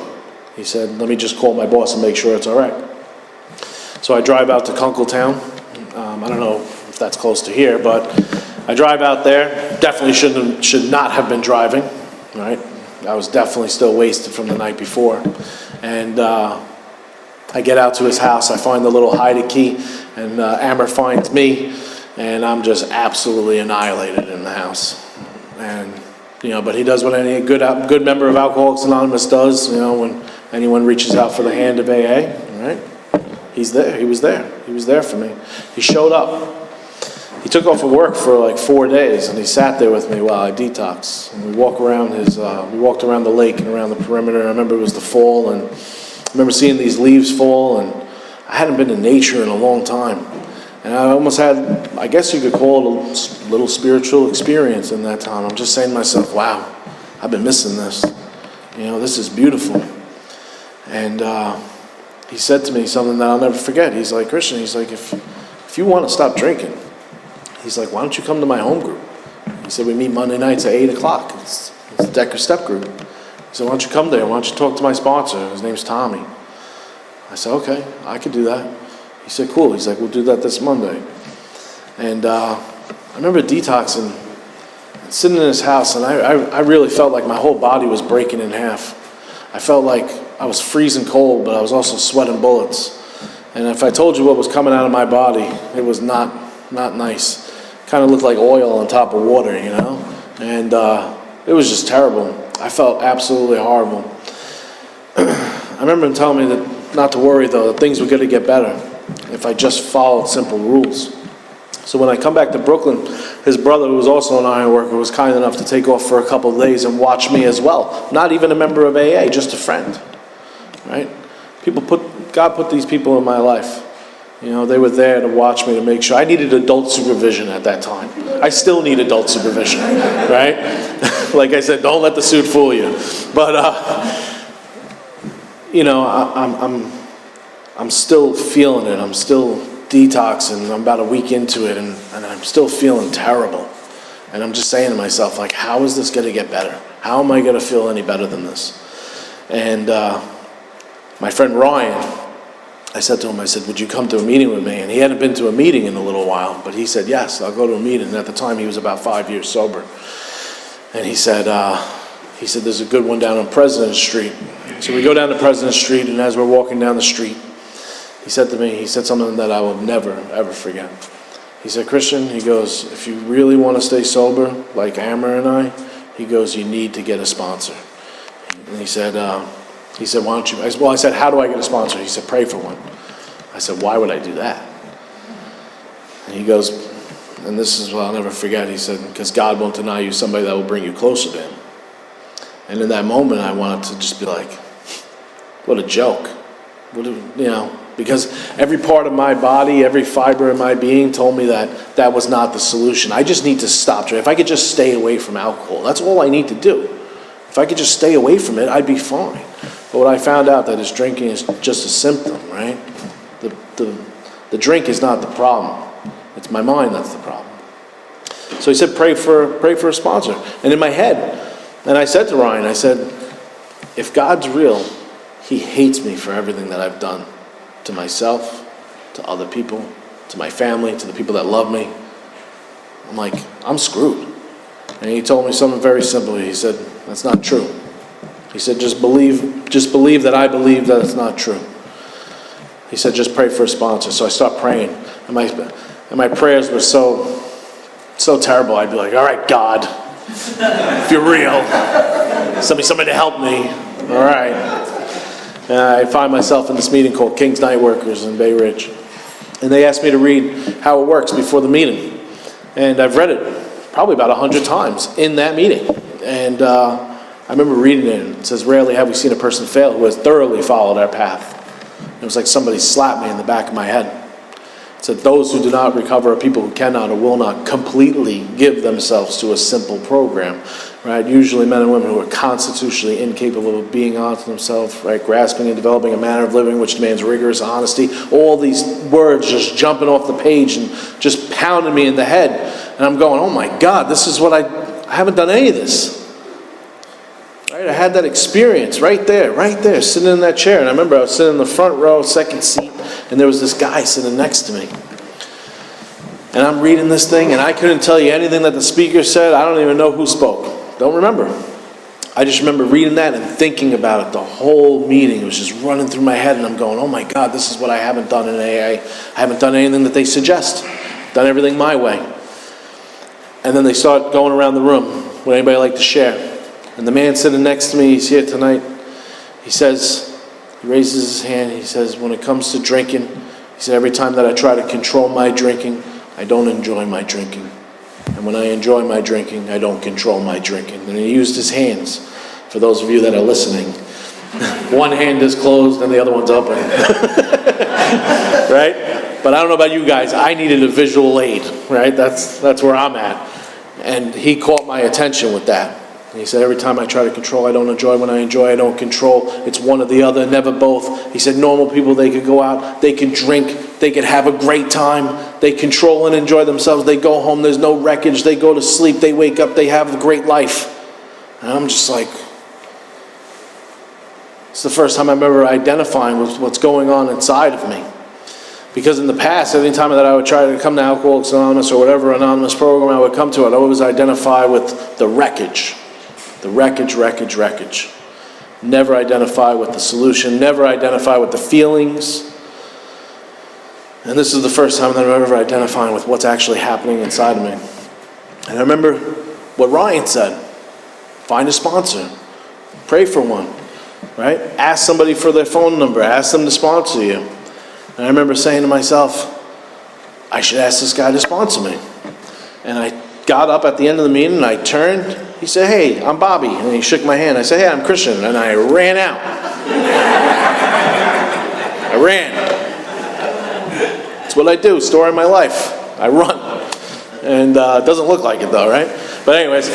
He said, let me just call my boss and make sure it's all right. So I drive out to Kunkletown. I don't know if that's close to here, but I drive out there. Definitely should not have been driving, right? I was definitely still wasted from the night before. And I get out to his house. I find the little hidey key, and Amber finds me, and I'm just absolutely annihilated in the house. And but he does what any good member of Alcoholics Anonymous does. When anyone reaches out for the hand of AA, right? He's there. He was there. He was there for me. He showed up. He took off of work for like 4 days, and he sat there with me while I detox. And we walked around the lake and around the perimeter. I remember it was the fall, and I remember seeing these leaves fall, and I hadn't been in nature in a long time. And I almost had, I guess you could call it a little spiritual experience in that time. I'm just saying to myself, wow, I've been missing this. This is beautiful. And he said to me something that I'll never forget. He's like, Christian, he's like, if you want to stop drinking, he's like, why don't you come to my home group? He said, we meet Monday nights at 8 o'clock. It's the Decker Step Group. He said, why don't you come there? Why don't you talk to my sponsor? His name's Tommy. I said, okay, I could do that. He said, cool. He's like, we'll do that this Monday. And I remember detoxing, sitting in his house, and I really felt like my whole body was breaking in half. I felt like I was freezing cold, but I was also sweating bullets. And if I told you what was coming out of my body, it was not nice. Kind of looked like oil on top of water, And it was just terrible. I felt absolutely horrible. I remember him telling me that not to worry, though, that things were going to get better if I just followed simple rules. So when I come back to Brooklyn, his brother, who was also an iron worker, was kind enough to take off for a couple of days and watch me as well. Not even a member of AA, just a friend, right? God put these people in my life. They were there to watch me, to make sure. I needed adult supervision at that time. I still need adult supervision, right? Like I said, don't let the suit fool you. But, I'm still feeling it. I'm still detoxing. I'm about a week into it, and I'm still feeling terrible. And I'm just saying to myself, like, how is this going to get better? How am I going to feel any better than this? And my friend Ryan, I said to him, I said, would you come to a meeting with me? And he hadn't been to a meeting in a little while, but he said, yes, I'll go to a meeting. And at the time, he was about 5 years sober. And he said, there's a good one down on President Street. So we go down to President Street, and as we're walking down the street, he said to me, he said something that I will never, ever forget. He said, Christian, he goes, if you really want to stay sober, like Amber and I, he goes, you need to get a sponsor. And he said, why don't you? I said, how do I get a sponsor? He said, pray for one. I said, why would I do that? And he goes, and this is what I'll never forget, he said, because God won't deny you somebody that will bring you closer to him. And in that moment, I wanted to just be like, what a joke. Because every part of my body, every fiber in my being told me that that was not the solution. I just need to stop drinking. If I could just stay away from alcohol, that's all I need to do. If I could just stay away from it, I'd be fine. But what I found out that is drinking is just a symptom, right? The drink is not the problem. It's my mind that's the problem. So he said, pray for a sponsor. And in my head, and I said to Ryan, I said, if God's real, he hates me for everything that I've done to myself, to other people, to my family, to the people that love me. I'm like, I'm screwed. And he told me something very simple. He said, that's not true. He said, just believe that I believe that it's not true. He said, just pray for a sponsor. So I stopped praying. And my prayers were so terrible. I'd be like, all right, God, if you're real, send me somebody to help me. All right. And I find myself in this meeting called King's Night Workers in Bay Ridge. And they asked me to read how it works before the meeting. And I've read it probably about 100 times in that meeting. And I remember reading it. It says, rarely have we seen a person fail who has thoroughly followed our path. It was like somebody slapped me in the back of my head. It said, those who do not recover are people who cannot or will not completely give themselves to a simple program, right? Usually men and women who are constitutionally incapable of being honest to themselves, right? Grasping and developing a manner of living which demands rigorous honesty. All these words just jumping off the page and just pounding me in the head. And I'm going, oh my God, this is what I haven't done any of this. Right? I had that experience right there, sitting in that chair. And I remember I was sitting in the front row, second seat, and there was this guy sitting next to me. And I'm reading this thing, and I couldn't tell you anything that the speaker said. I don't even know who spoke. Don't remember. I just remember reading that and thinking about it the whole meeting. It was just running through my head, and I'm going, oh my God, this is what I haven't done in AA. I haven't done anything that they suggest. Done everything my way. And then they start going around the room. Would anybody like to share? And the man sitting next to me, he's here tonight. He says, he raises his hand. He says, when it comes to drinking, he said, every time that I try to control my drinking, I don't enjoy my drinking. And when I enjoy my drinking, I don't control my drinking. And he used his hands. For those of you that are listening, one hand is closed and the other one's open. Right? But I don't know about you guys. I needed a visual aid, right? That's where I'm at. And he caught my attention with that. And he said, every time I try to control, I don't enjoy. When I enjoy, I don't control. It's one or the other, never both. He said, normal people, they could go out, they could drink, they could have a great time. They control and enjoy themselves. They go home, there's no wreckage. They go to sleep, they wake up, they have a great life. And I'm just like, it's the first time I'm ever identifying with what's going on inside of me. Because in the past, any time that I would try to come to Alcoholics Anonymous or whatever anonymous program I would come to, I'd always identify with the wreckage. The wreckage. Never identify with the solution, never identify with the feelings. And this is the first time that I'm ever identifying with what's actually happening inside of me. And I remember what Ryan said. Find a sponsor. Pray for one. Right? Ask somebody for their phone number. Ask them to sponsor you. And I remember saying to myself, I should ask this guy to sponsor me. And I got up at the end of the meeting and I turned. He said, hey, I'm Bobby. And he shook my hand. I said, hey, I'm Christian. And I ran out. I ran. That's what I do, story of my life. I run. And it doesn't look like it though, right? But anyways,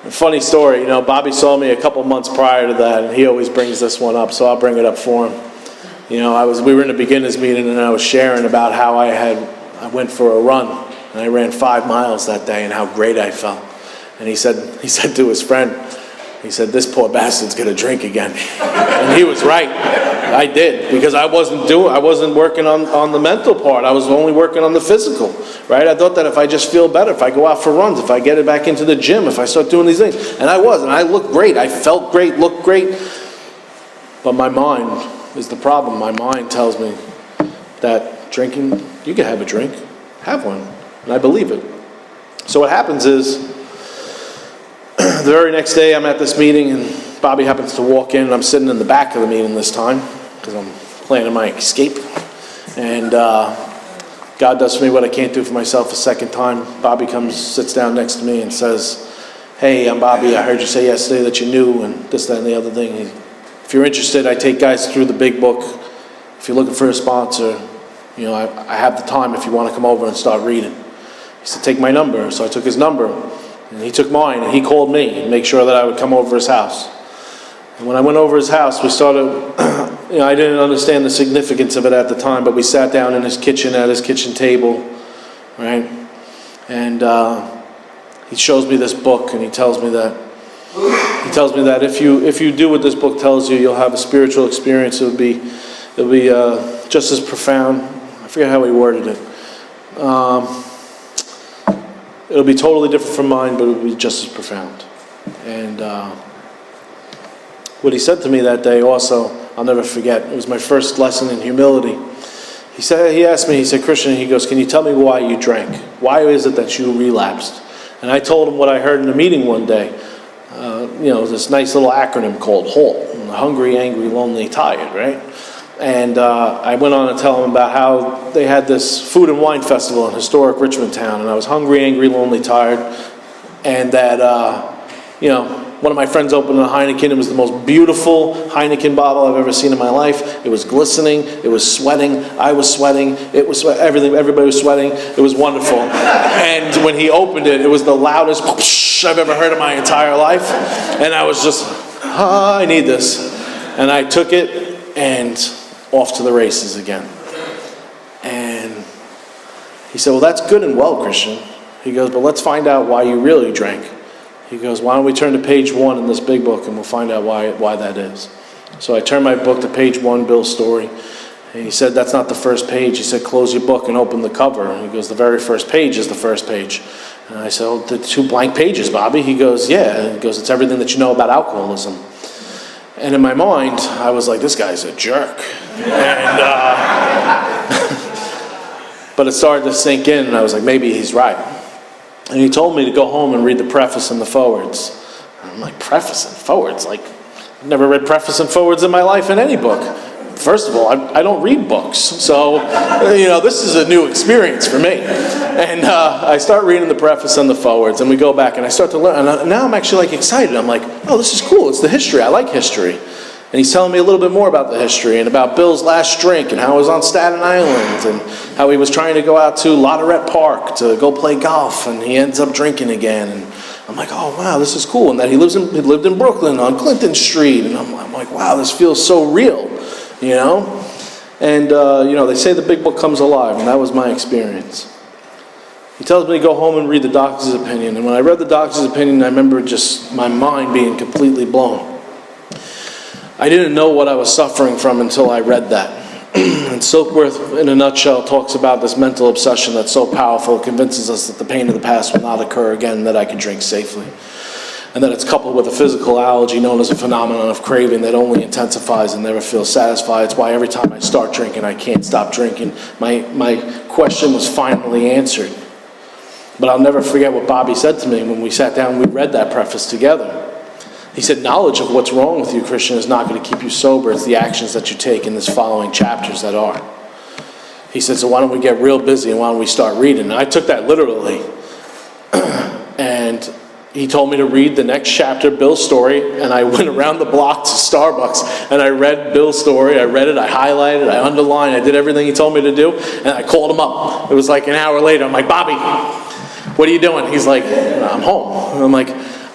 a funny story, you know, Bobby saw me a couple months prior to that, and he always brings this one up, so I'll bring it up for him. You know, we were in a beginners meeting, and I was sharing about how I went for a run, and I ran 5 miles that day, and how great I felt. And he said to his friend, he said, this poor bastard's gonna drink again. And he was right. I did, because I wasn't working on the mental part. I was only working on the physical, right? I thought that if I just feel better, if I go out for runs, if I get it back into the gym, if I start doing these things, and I was, and I looked great, I felt great, looked great, but my mind is the problem. My mind tells me that drinking, you can have a drink, have one, and I believe it. So what happens is, the very next day I'm at this meeting, and Bobby happens to walk in, and I'm sitting in the back of the meeting this time, because I'm planning my escape. And God does for me what I can't do for myself a second time. Bobby comes, sits down next to me and says, hey, I'm Bobby. I heard you say yesterday that you knew, and this, that, and the other thing. If you're interested, I take guys through the big book. If you're looking for a sponsor, you know, I have the time if you want to come over and start reading. He said, take my number. So I took his number, and he took mine, and he called me and make sure that I would come over his house. And when I went over his house, we started, you know, I didn't understand the significance of it at the time, but we sat down in his kitchen at his kitchen table, right? And he shows me this book, and he tells me that if you do what this book tells you, you'll have a spiritual experience. It'll be just as profound. I forget how he worded it. It'll be totally different from mine, but it'll be just as profound. And what he said to me that day also, I'll never forget. It was my first lesson in humility. He asked me, he said, Christian, he goes, can you tell me why you drank? Why is it that you relapsed? And I told him what I heard in a meeting one day. This nice little acronym called HALT, hungry, angry, lonely, tired, right? And I went on to tell him about how they had this food and wine festival in historic Richmond town, and I was hungry, angry, lonely, tired, and that, one of my friends opened a Heineken. It was the most beautiful Heineken bottle I've ever seen in my life. It was glistening. It was sweating. I was sweating. It was everything. Everybody was sweating. It was wonderful. And when he opened it, it was the loudest whoosh I've ever heard in my entire life. And I was just, I need this. And I took it and off to the races again. And he said, well, that's good and well, Christian. He goes, but let's find out why you really drank. He goes, why don't we turn to page 1 in this big book and we'll find out why that is. So I turned my book to page 1, Bill's story. And he said, that's not the first page. He said, close your book and open the cover. And he goes, the very first page is the first page. And I said, oh, the 2 blank pages, Bobby. He goes, yeah. He goes, it's everything that you know about alcoholism. And in my mind, I was like, this guy's a jerk. And but it started to sink in, and I was like, maybe he's right. And he told me to go home and read the preface and the forwards. And I'm like, preface and forwards? Like, I've never read preface and forwards in my life in any book. First of all, I don't read books. So, this is a new experience for me. And I start reading the preface and the forwards, and we go back, and I start to learn. And now I'm actually, excited. I'm like, oh, this is cool. It's the history. I like history. And he's telling me a little bit more about the history and about Bill's last drink and how he was on Staten Island and how he was trying to go out to Lotterette Park to go play golf, and he ends up drinking again. And I'm like, oh, wow, this is cool. And that he lived in Brooklyn on Clinton Street. And I'm like, wow, this feels so real, And, they say the big book comes alive, and that was my experience. He tells me to go home and read the doctor's opinion. And when I read the doctor's opinion, I remember just my mind being completely blown. I didn't know what I was suffering from until I read that. And Silkworth, in a nutshell, talks about this mental obsession that's so powerful, it convinces us that the pain of the past will not occur again, that I can drink safely. And that it's coupled with a physical allergy known as a phenomenon of craving that only intensifies and never feels satisfied. It's why every time I start drinking, I can't stop drinking. My question was finally answered. But I'll never forget what Bobby said to me when we sat down and we read that preface together. He said, knowledge of what's wrong with you, Christian, is not going to keep you sober. It's the actions that you take in this following chapters that are. He said, so why don't we get real busy and why don't we start reading? And I took that literally. And he told me to read the next chapter, Bill's story, and I went around the block to Starbucks and I read Bill's story. I read it, I highlighted, I underlined, I did everything he told me to do, and I called him up. It was like an hour later. I'm like, Bobby, what are you doing? He's like, I'm home. And I'm like,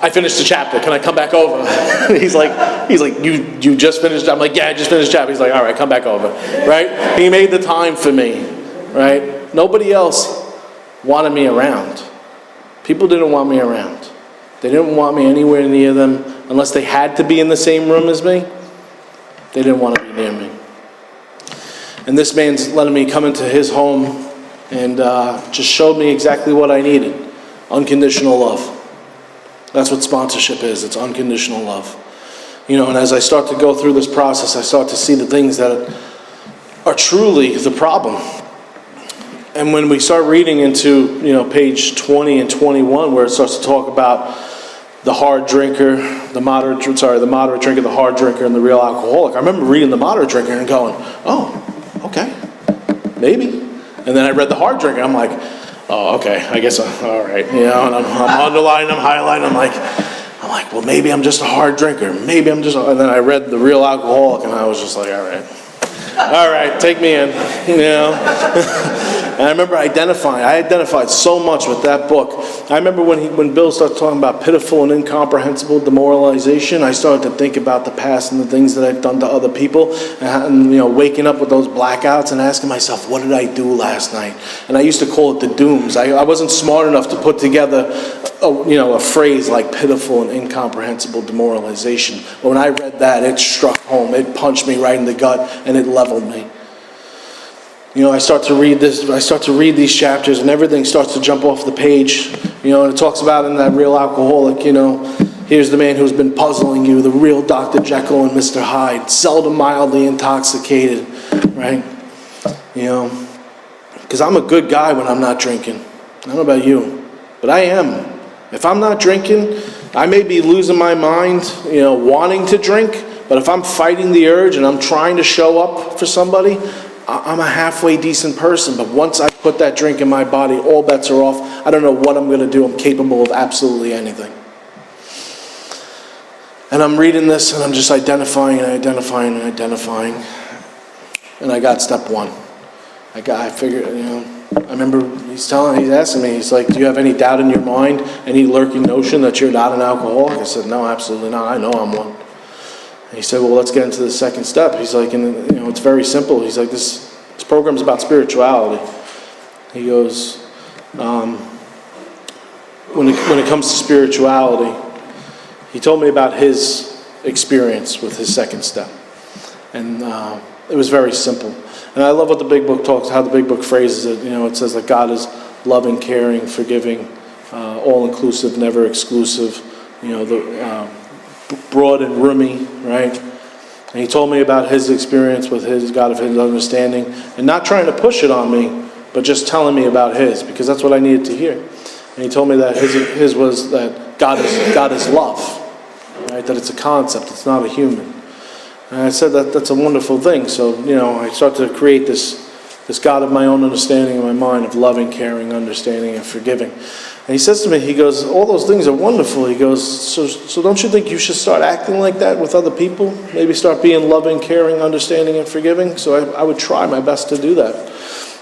I finished the chapter. Can I come back over? He's like, you just finished? I'm like, yeah, I just finished the chapter. He's like, all right, come back over, right? He made the time for me, right? Nobody else wanted me around. People didn't want me around. They didn't want me anywhere near them unless they had to be in the same room as me. They didn't want to be near me. And this man's letting me come into his home and just showed me exactly what I needed. Unconditional love. That's what sponsorship is. It's unconditional love. And as I start to go through this process, I start to see the things that are truly the problem. And when we start reading into, page 20 and 21, where it starts to talk about the hard drinker, the moderate drinker, the hard drinker, and the real alcoholic, I remember reading the moderate drinker and going, oh, okay, maybe. And then I read the hard drinker, I'm like, oh, okay, I guess, all right. And I'm underlining, I'm highlighting, I'm like, well, maybe I'm just a hard drinker. Maybe I'm just, and then I read the real alcoholic, and I was just like, all right, take me in, And I remember I identified so much with that book. I remember when Bill started talking about pitiful and incomprehensible demoralization, I started to think about the past and the things that I've done to other people, and waking up with those blackouts and asking myself, what did I do last night? And I used to call it the dooms. I wasn't smart enough to put together a phrase like pitiful and incomprehensible demoralization. But when I read that, it struck home. It punched me right in the gut, and it leveled me. I start to read these chapters, and everything starts to jump off the page. And it talks about in that Real Alcoholic, here's the man who's been puzzling you, the real Dr. Jekyll and Mr. Hyde, seldom mildly intoxicated, right? Because I'm a good guy when I'm not drinking. I don't know about you, but I am. If I'm not drinking, I may be losing my mind, wanting to drink, but if I'm fighting the urge and I'm trying to show up for somebody, I'm a halfway decent person. But once I put that drink in my body, all bets are off. I don't know what I'm going to do. I'm capable of absolutely anything. And I'm reading this, and I'm just identifying. And I got step one. I figured, I remember he's asking me, he's like, do you have any doubt in your mind, any lurking notion that you're not an alcoholic? I said, no, absolutely not. I know I'm one. And he said, well, let's get into the second step. He's like, it's very simple. He's like, this program's about spirituality. He goes, when it comes to spirituality, he told me about his experience with his second step. And it was very simple. And I love what the Big Book how the Big Book phrases it. It says that God is loving, caring, forgiving, all-inclusive, never exclusive, broad and roomy, right? And he told me about his experience with his God of his understanding, and not trying to push it on me, but just telling me about his, because that's what I needed to hear. And he told me that his was that God is love, right? That it's a concept, it's not a human. And I said that's a wonderful thing. So, I start to create this God of my own understanding in my mind of loving, caring, understanding, and forgiving. And he says to me, he goes, all those things are wonderful. He goes, so don't you think you should start acting like that with other people? Maybe start being loving, caring, understanding, and forgiving? So I would try my best to do that.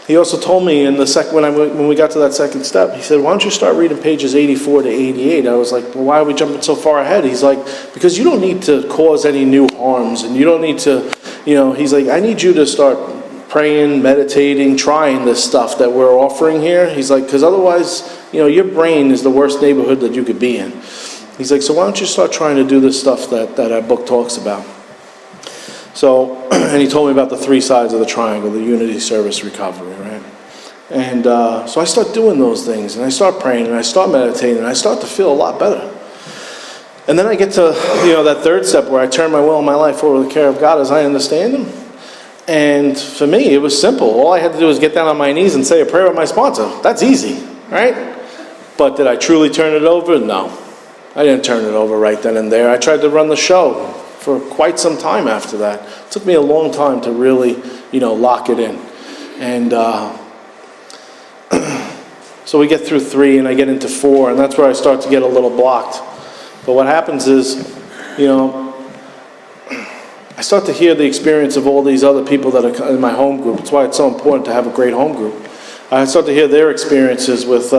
He also told me when we got to that second step, he said, why don't you start reading pages 84 to 88? I was like, well, why are we jumping so far ahead? He's like, because you don't need to cause any new harms, and you don't need to, he's like, I need you to start praying, meditating, trying this stuff that we're offering here. He's like, because otherwise, your brain is the worst neighborhood that you could be in. He's like, so why don't you start trying to do this stuff that our book talks about? So, and he told me about the three sides of the triangle, the unity, service, recovery, right? And so I start doing those things, and I start praying, and I start meditating, and I start to feel a lot better. And then I get to, that third step where I turn my will and my life over to the care of God as I understand Him. And for me, it was simple. All I had to do was get down on my knees and say a prayer with my sponsor. That's easy, right? But did I truly turn it over? No. I didn't turn it over right then and there. I tried to run the show for quite some time after that. It took me a long time to really, lock it in. And so we get through 3, and I get into 4, and that's where I start to get a little blocked. But what happens is, I start to hear the experience of all these other people that are in my home group. That's why it's so important to have a great home group. I start to hear their experiences with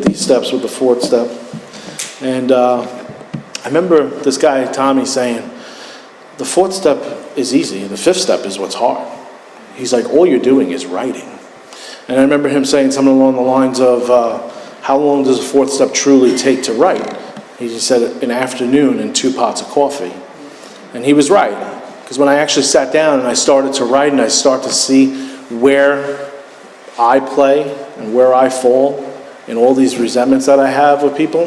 these steps, with the 4th step. And I remember this guy, Tommy, saying, the 4th step is easy, the 5th step is what's hard. He's like, all you're doing is writing. And I remember him saying something along the lines of, how long does the 4th step truly take to write? He said, an afternoon and 2 pots of coffee. And he was right. Because when I actually sat down and I started to write, and I start to see where I play and where I fall in all these resentments that I have with people.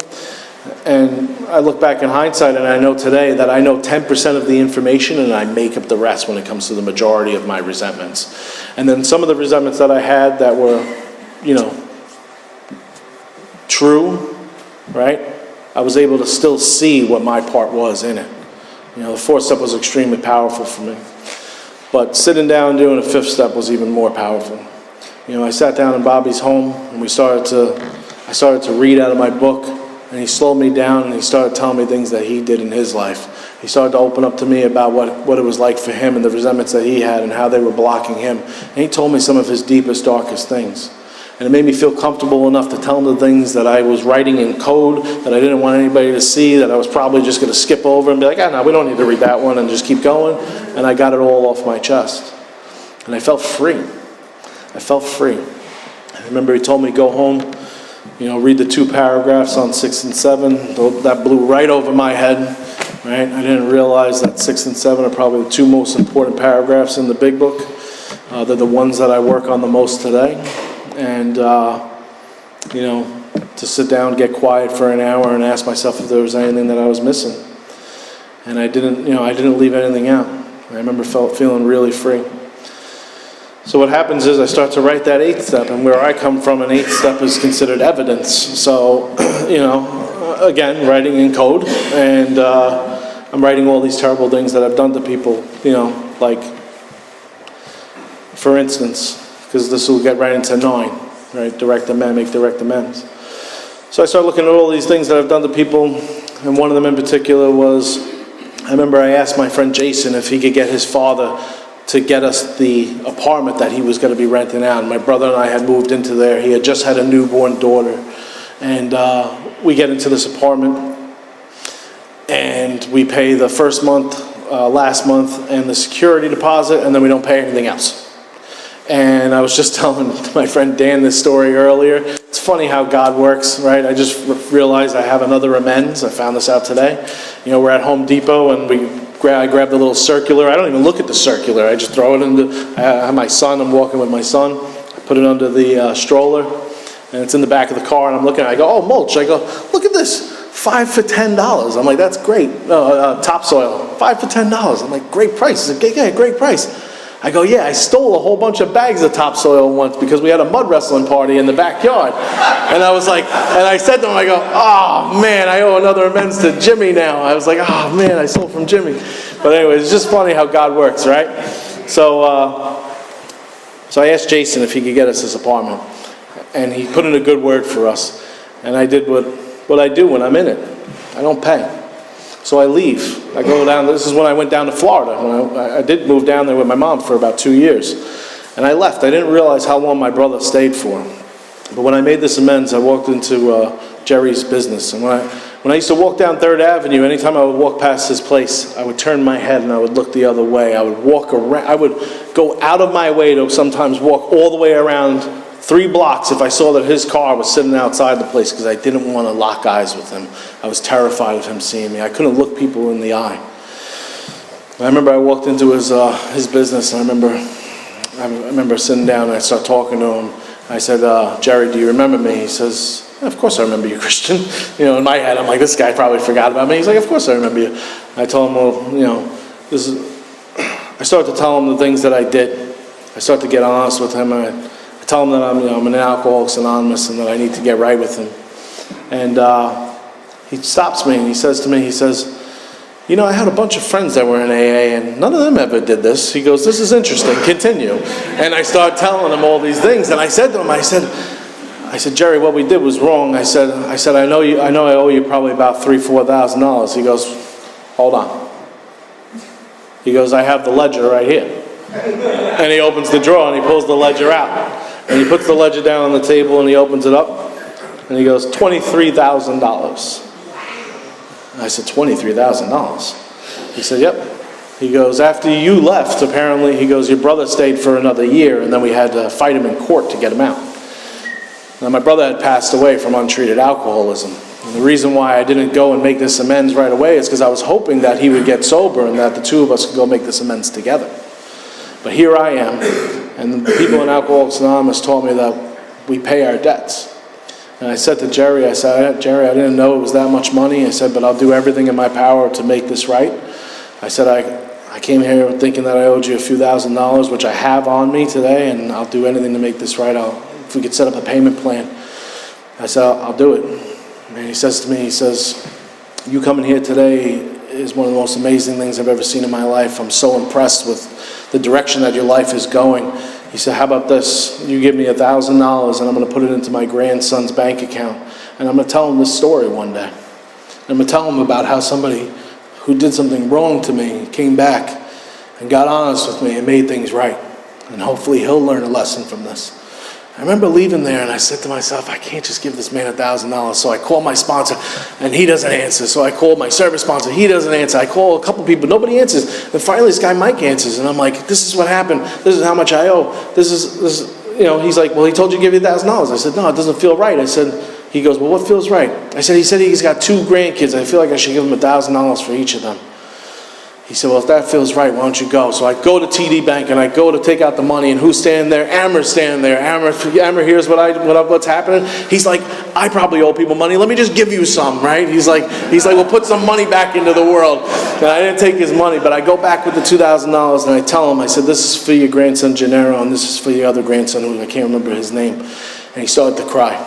And I look back in hindsight, and I know today that I know 10% of the information, and I make up the rest when it comes to the majority of my resentments. And then some of the resentments that I had that were, true, right? I was able to still see what my part was in it. The 4th step was extremely powerful for me. But sitting down and doing a 5th step was even more powerful. I sat down in Bobby's home, and I started to read out of my book. And he slowed me down, and he started telling me things that he did in his life. He started to open up to me about what it was like for him and the resentments that he had and how they were blocking him. And he told me some of his deepest, darkest things. And it made me feel comfortable enough to tell him the things that I was writing in code that I didn't want anybody to see, that I was probably just going to skip over and be like, no, we don't need to read that one, and just keep going. And I got it all off my chest. And I felt free. I remember he told me to go home, read the 2 paragraphs on 6 and 7. That blew right over my head, right? I didn't realize that 6 and 7 are probably the 2 most important paragraphs in the Big Book. They're the ones that I work on the most today. And, you know, to sit down, get quiet for an hour and ask myself if there was anything that I was missing. And I didn't leave anything out. I remember feeling really free. So what happens is I start to write that 8th step, and where I come from, an 8th step is considered evidence. So, you know, again, writing in code, and I'm writing all these terrible things that I've done to people, you know, like, for instance, because this will get right into 9, right? Make direct amends. So I started looking at all these things that I've done to people, and one of them in particular was, I remember I asked my friend Jason if he could get his father to get us the apartment that he was going to be renting out. My brother and I had moved into there. He had just had a newborn daughter. And we get into this apartment, and we pay the first month, last month, and the security deposit, and then we don't pay anything else. And I was just telling my friend Dan this story earlier. It's funny how God works, right? I just realized I have another amends. I found this out today. You know, we're at Home Depot, and I grabbed the little circular. I don't even look at the circular. I just throw it into, I have my son, I'm walking with my son. I put it under the stroller, and it's in the back of the car, and I'm looking at it. I go, oh, mulch. I go, look at this, 5 for $10. I'm like, that's great. Topsoil, 5 for $10. I'm like, great price. He's like, yeah, great price. I go, yeah, I stole a whole bunch of bags of topsoil once because we had a mud wrestling party in the backyard. And I was like, and I said to him, I go, oh man, I owe another amends to Jimmy now. I was like, oh man, I stole from Jimmy. But anyway, it's just funny how God works, right? So I asked Jason if he could get us this apartment. And he put in a good word for us. And I did what I do when I'm in it. I don't pay. So I leave. I go down. This is when I went down to Florida. When I did move down there with my mom for about 2 years. And I left. I didn't realize how long my brother stayed for. But when I made this amends, I walked into Jerry's business. And when I used to walk down 3rd Avenue, anytime I would walk past his place, I would turn my head and I would look the other way. I would walk around. I would go out of my way to sometimes walk all the way around 3 blocks if I saw that his car was sitting outside the place because I didn't want to lock eyes with him. I was terrified of him seeing me. I couldn't look people in the eye. I remember I walked into his business, and I remember sitting down and I started talking to him. I said, Jerry, do you remember me? He says, of course I remember you, Christian. You know, in my head, I'm like, this guy probably forgot about me. He's like, of course I remember you. I told him, well, you know, I started to tell him the things that I did. I started to get honest with him. I tell him that I'm an Alcoholics Anonymous and that I need to get right with him. And he stops me and he says to me, he says, you know, I had a bunch of friends that were in AA and none of them ever did this. He goes, this is interesting, continue. And I started telling him all these things. And I said to him, I said, Jerry, what we did was wrong. I said, I know I owe you probably about $3,000-4,000. He goes, hold on. He goes, I have the ledger right here. And he opens the drawer and he pulls the ledger out. And he puts the ledger down on the table and he opens it up. And he goes, $23,000. I said, $23,000? He said, yep. He goes, after you left, apparently, he goes, your brother stayed for another year, and then we had to fight him in court to get him out. Now, my brother had passed away from untreated alcoholism. And the reason why I didn't go and make this amends right away is because I was hoping that he would get sober and that the two of us could go make this amends together. But here I am, and the people in Alcoholics Anonymous told me that we pay our debts. And I said to Jerry, I didn't know it was that much money. I said, but I'll do everything in my power to make this right. I said, I came here thinking that I owed you a few $1,000s, which I have on me today, and I'll do anything to make this right. If we could set up a payment plan. I said, I'll do it. And he says to me, he says, you coming here today is one of the most amazing things I've ever seen in my life. I'm so impressed with the direction that your life is going. He said, how about this? You give me $1,000 and I'm going to put it into my grandson's bank account. And I'm going to tell him this story one day. I'm going to tell him about how somebody who did something wrong to me came back and got honest with me and made things right. And hopefully he'll learn a lesson from this. I remember leaving there and I said to myself, I can't just give this man $1,000. So I called my sponsor and he doesn't answer. So I called my service sponsor, he doesn't answer. I call a couple people, nobody answers. And finally this guy Mike answers and I'm like, this is what happened. This is how much I owe. This is you know, he's like, well, he told you to give you $1,000. I said, no, it doesn't feel right. I said, he goes, well, what feels right? I said, he said he's got 2 grandkids. I feel like I should give him $1,000 for each of them. He said, well, if that feels right, why don't you go? So I go to TD Bank and I go to take out the money, and who's standing there? Amber's standing there. Amber hears what's happening. He's like, I probably owe people money. Let me just give you some, right? He's like, we'll put some money back into the world. And I didn't take his money, but I go back with the $2,000 and I tell him, I said, this is for your grandson Gennaro, and this is for your other grandson who I can't remember his name. And he started to cry.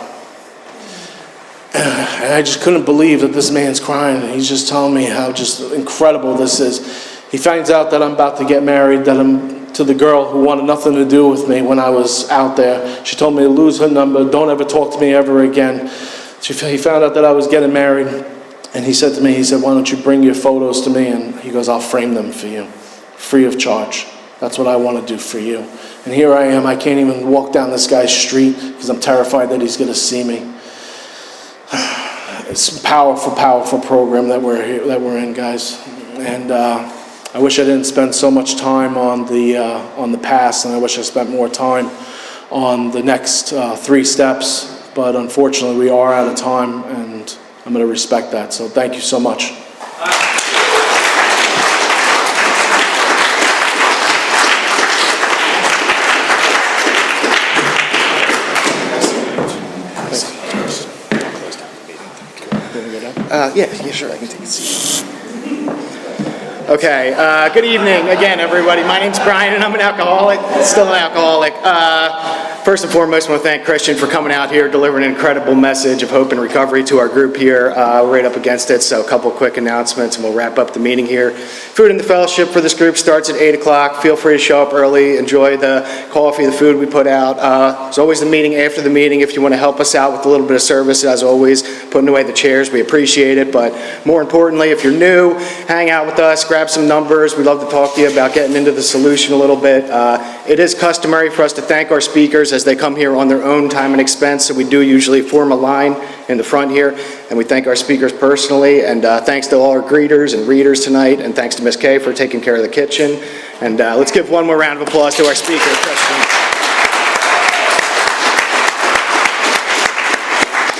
And I just couldn't believe that this man's crying. And he's just telling me how just incredible this is. He finds out that I'm about to get married, that I'm to the girl who wanted nothing to do with me when I was out there. She told me to lose her number, don't ever talk to me ever again. He found out that I was getting married, and he said to me, he said, why don't you bring your photos to me? And he goes, I'll frame them for you, free of charge. That's what I want to do for you. And here I am, I can't even walk down this guy's street because I'm terrified that he's going to see me. It's a powerful, powerful program that we're in, guys. And I wish I didn't spend so much time on the past, and I wish I spent more time on the next 3 steps. But unfortunately, we are out of time, and I'm going to respect that. So thank you so much. Yeah, sure, I can take a seat. Okay, good evening again, everybody. My name's Brian, and I'm an alcoholic, still an alcoholic. First and foremost, I want to thank Christian for coming out here, delivering an incredible message of hope and recovery to our group here. We're right up against it, so a couple quick announcements, and we'll wrap up the meeting here. Food in the fellowship for this group starts at 8 o'clock. Feel free to show up early, enjoy the coffee, the food we put out. There's always the meeting after the meeting. If you want to help us out with a little bit of service, as always, putting away the chairs, we appreciate it. But more importantly, if you're new, hang out with us, grab some numbers. We'd love to talk to you about getting into the solution a little bit. It is customary for us to thank our speakers as they come here on their own time and expense, so we do usually form a line in the front here, and we thank our speakers personally, and thanks to all our greeters and readers tonight, and thanks to Miss Kay for taking care of the kitchen, and let's give one more round of applause to our speaker, Christian.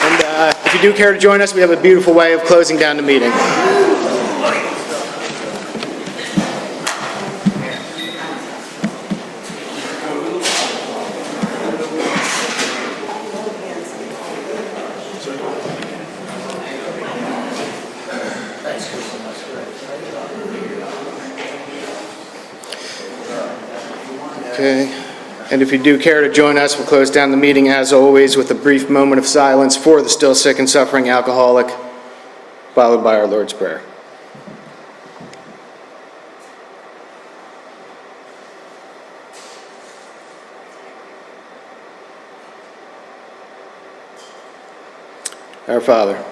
And if you do care to join us, we have a beautiful way of closing down the meeting. Okay, and if you do care to join us, we'll close down the meeting as always with a brief moment of silence for the still sick and suffering alcoholic, followed by our Lord's Prayer. Our Father,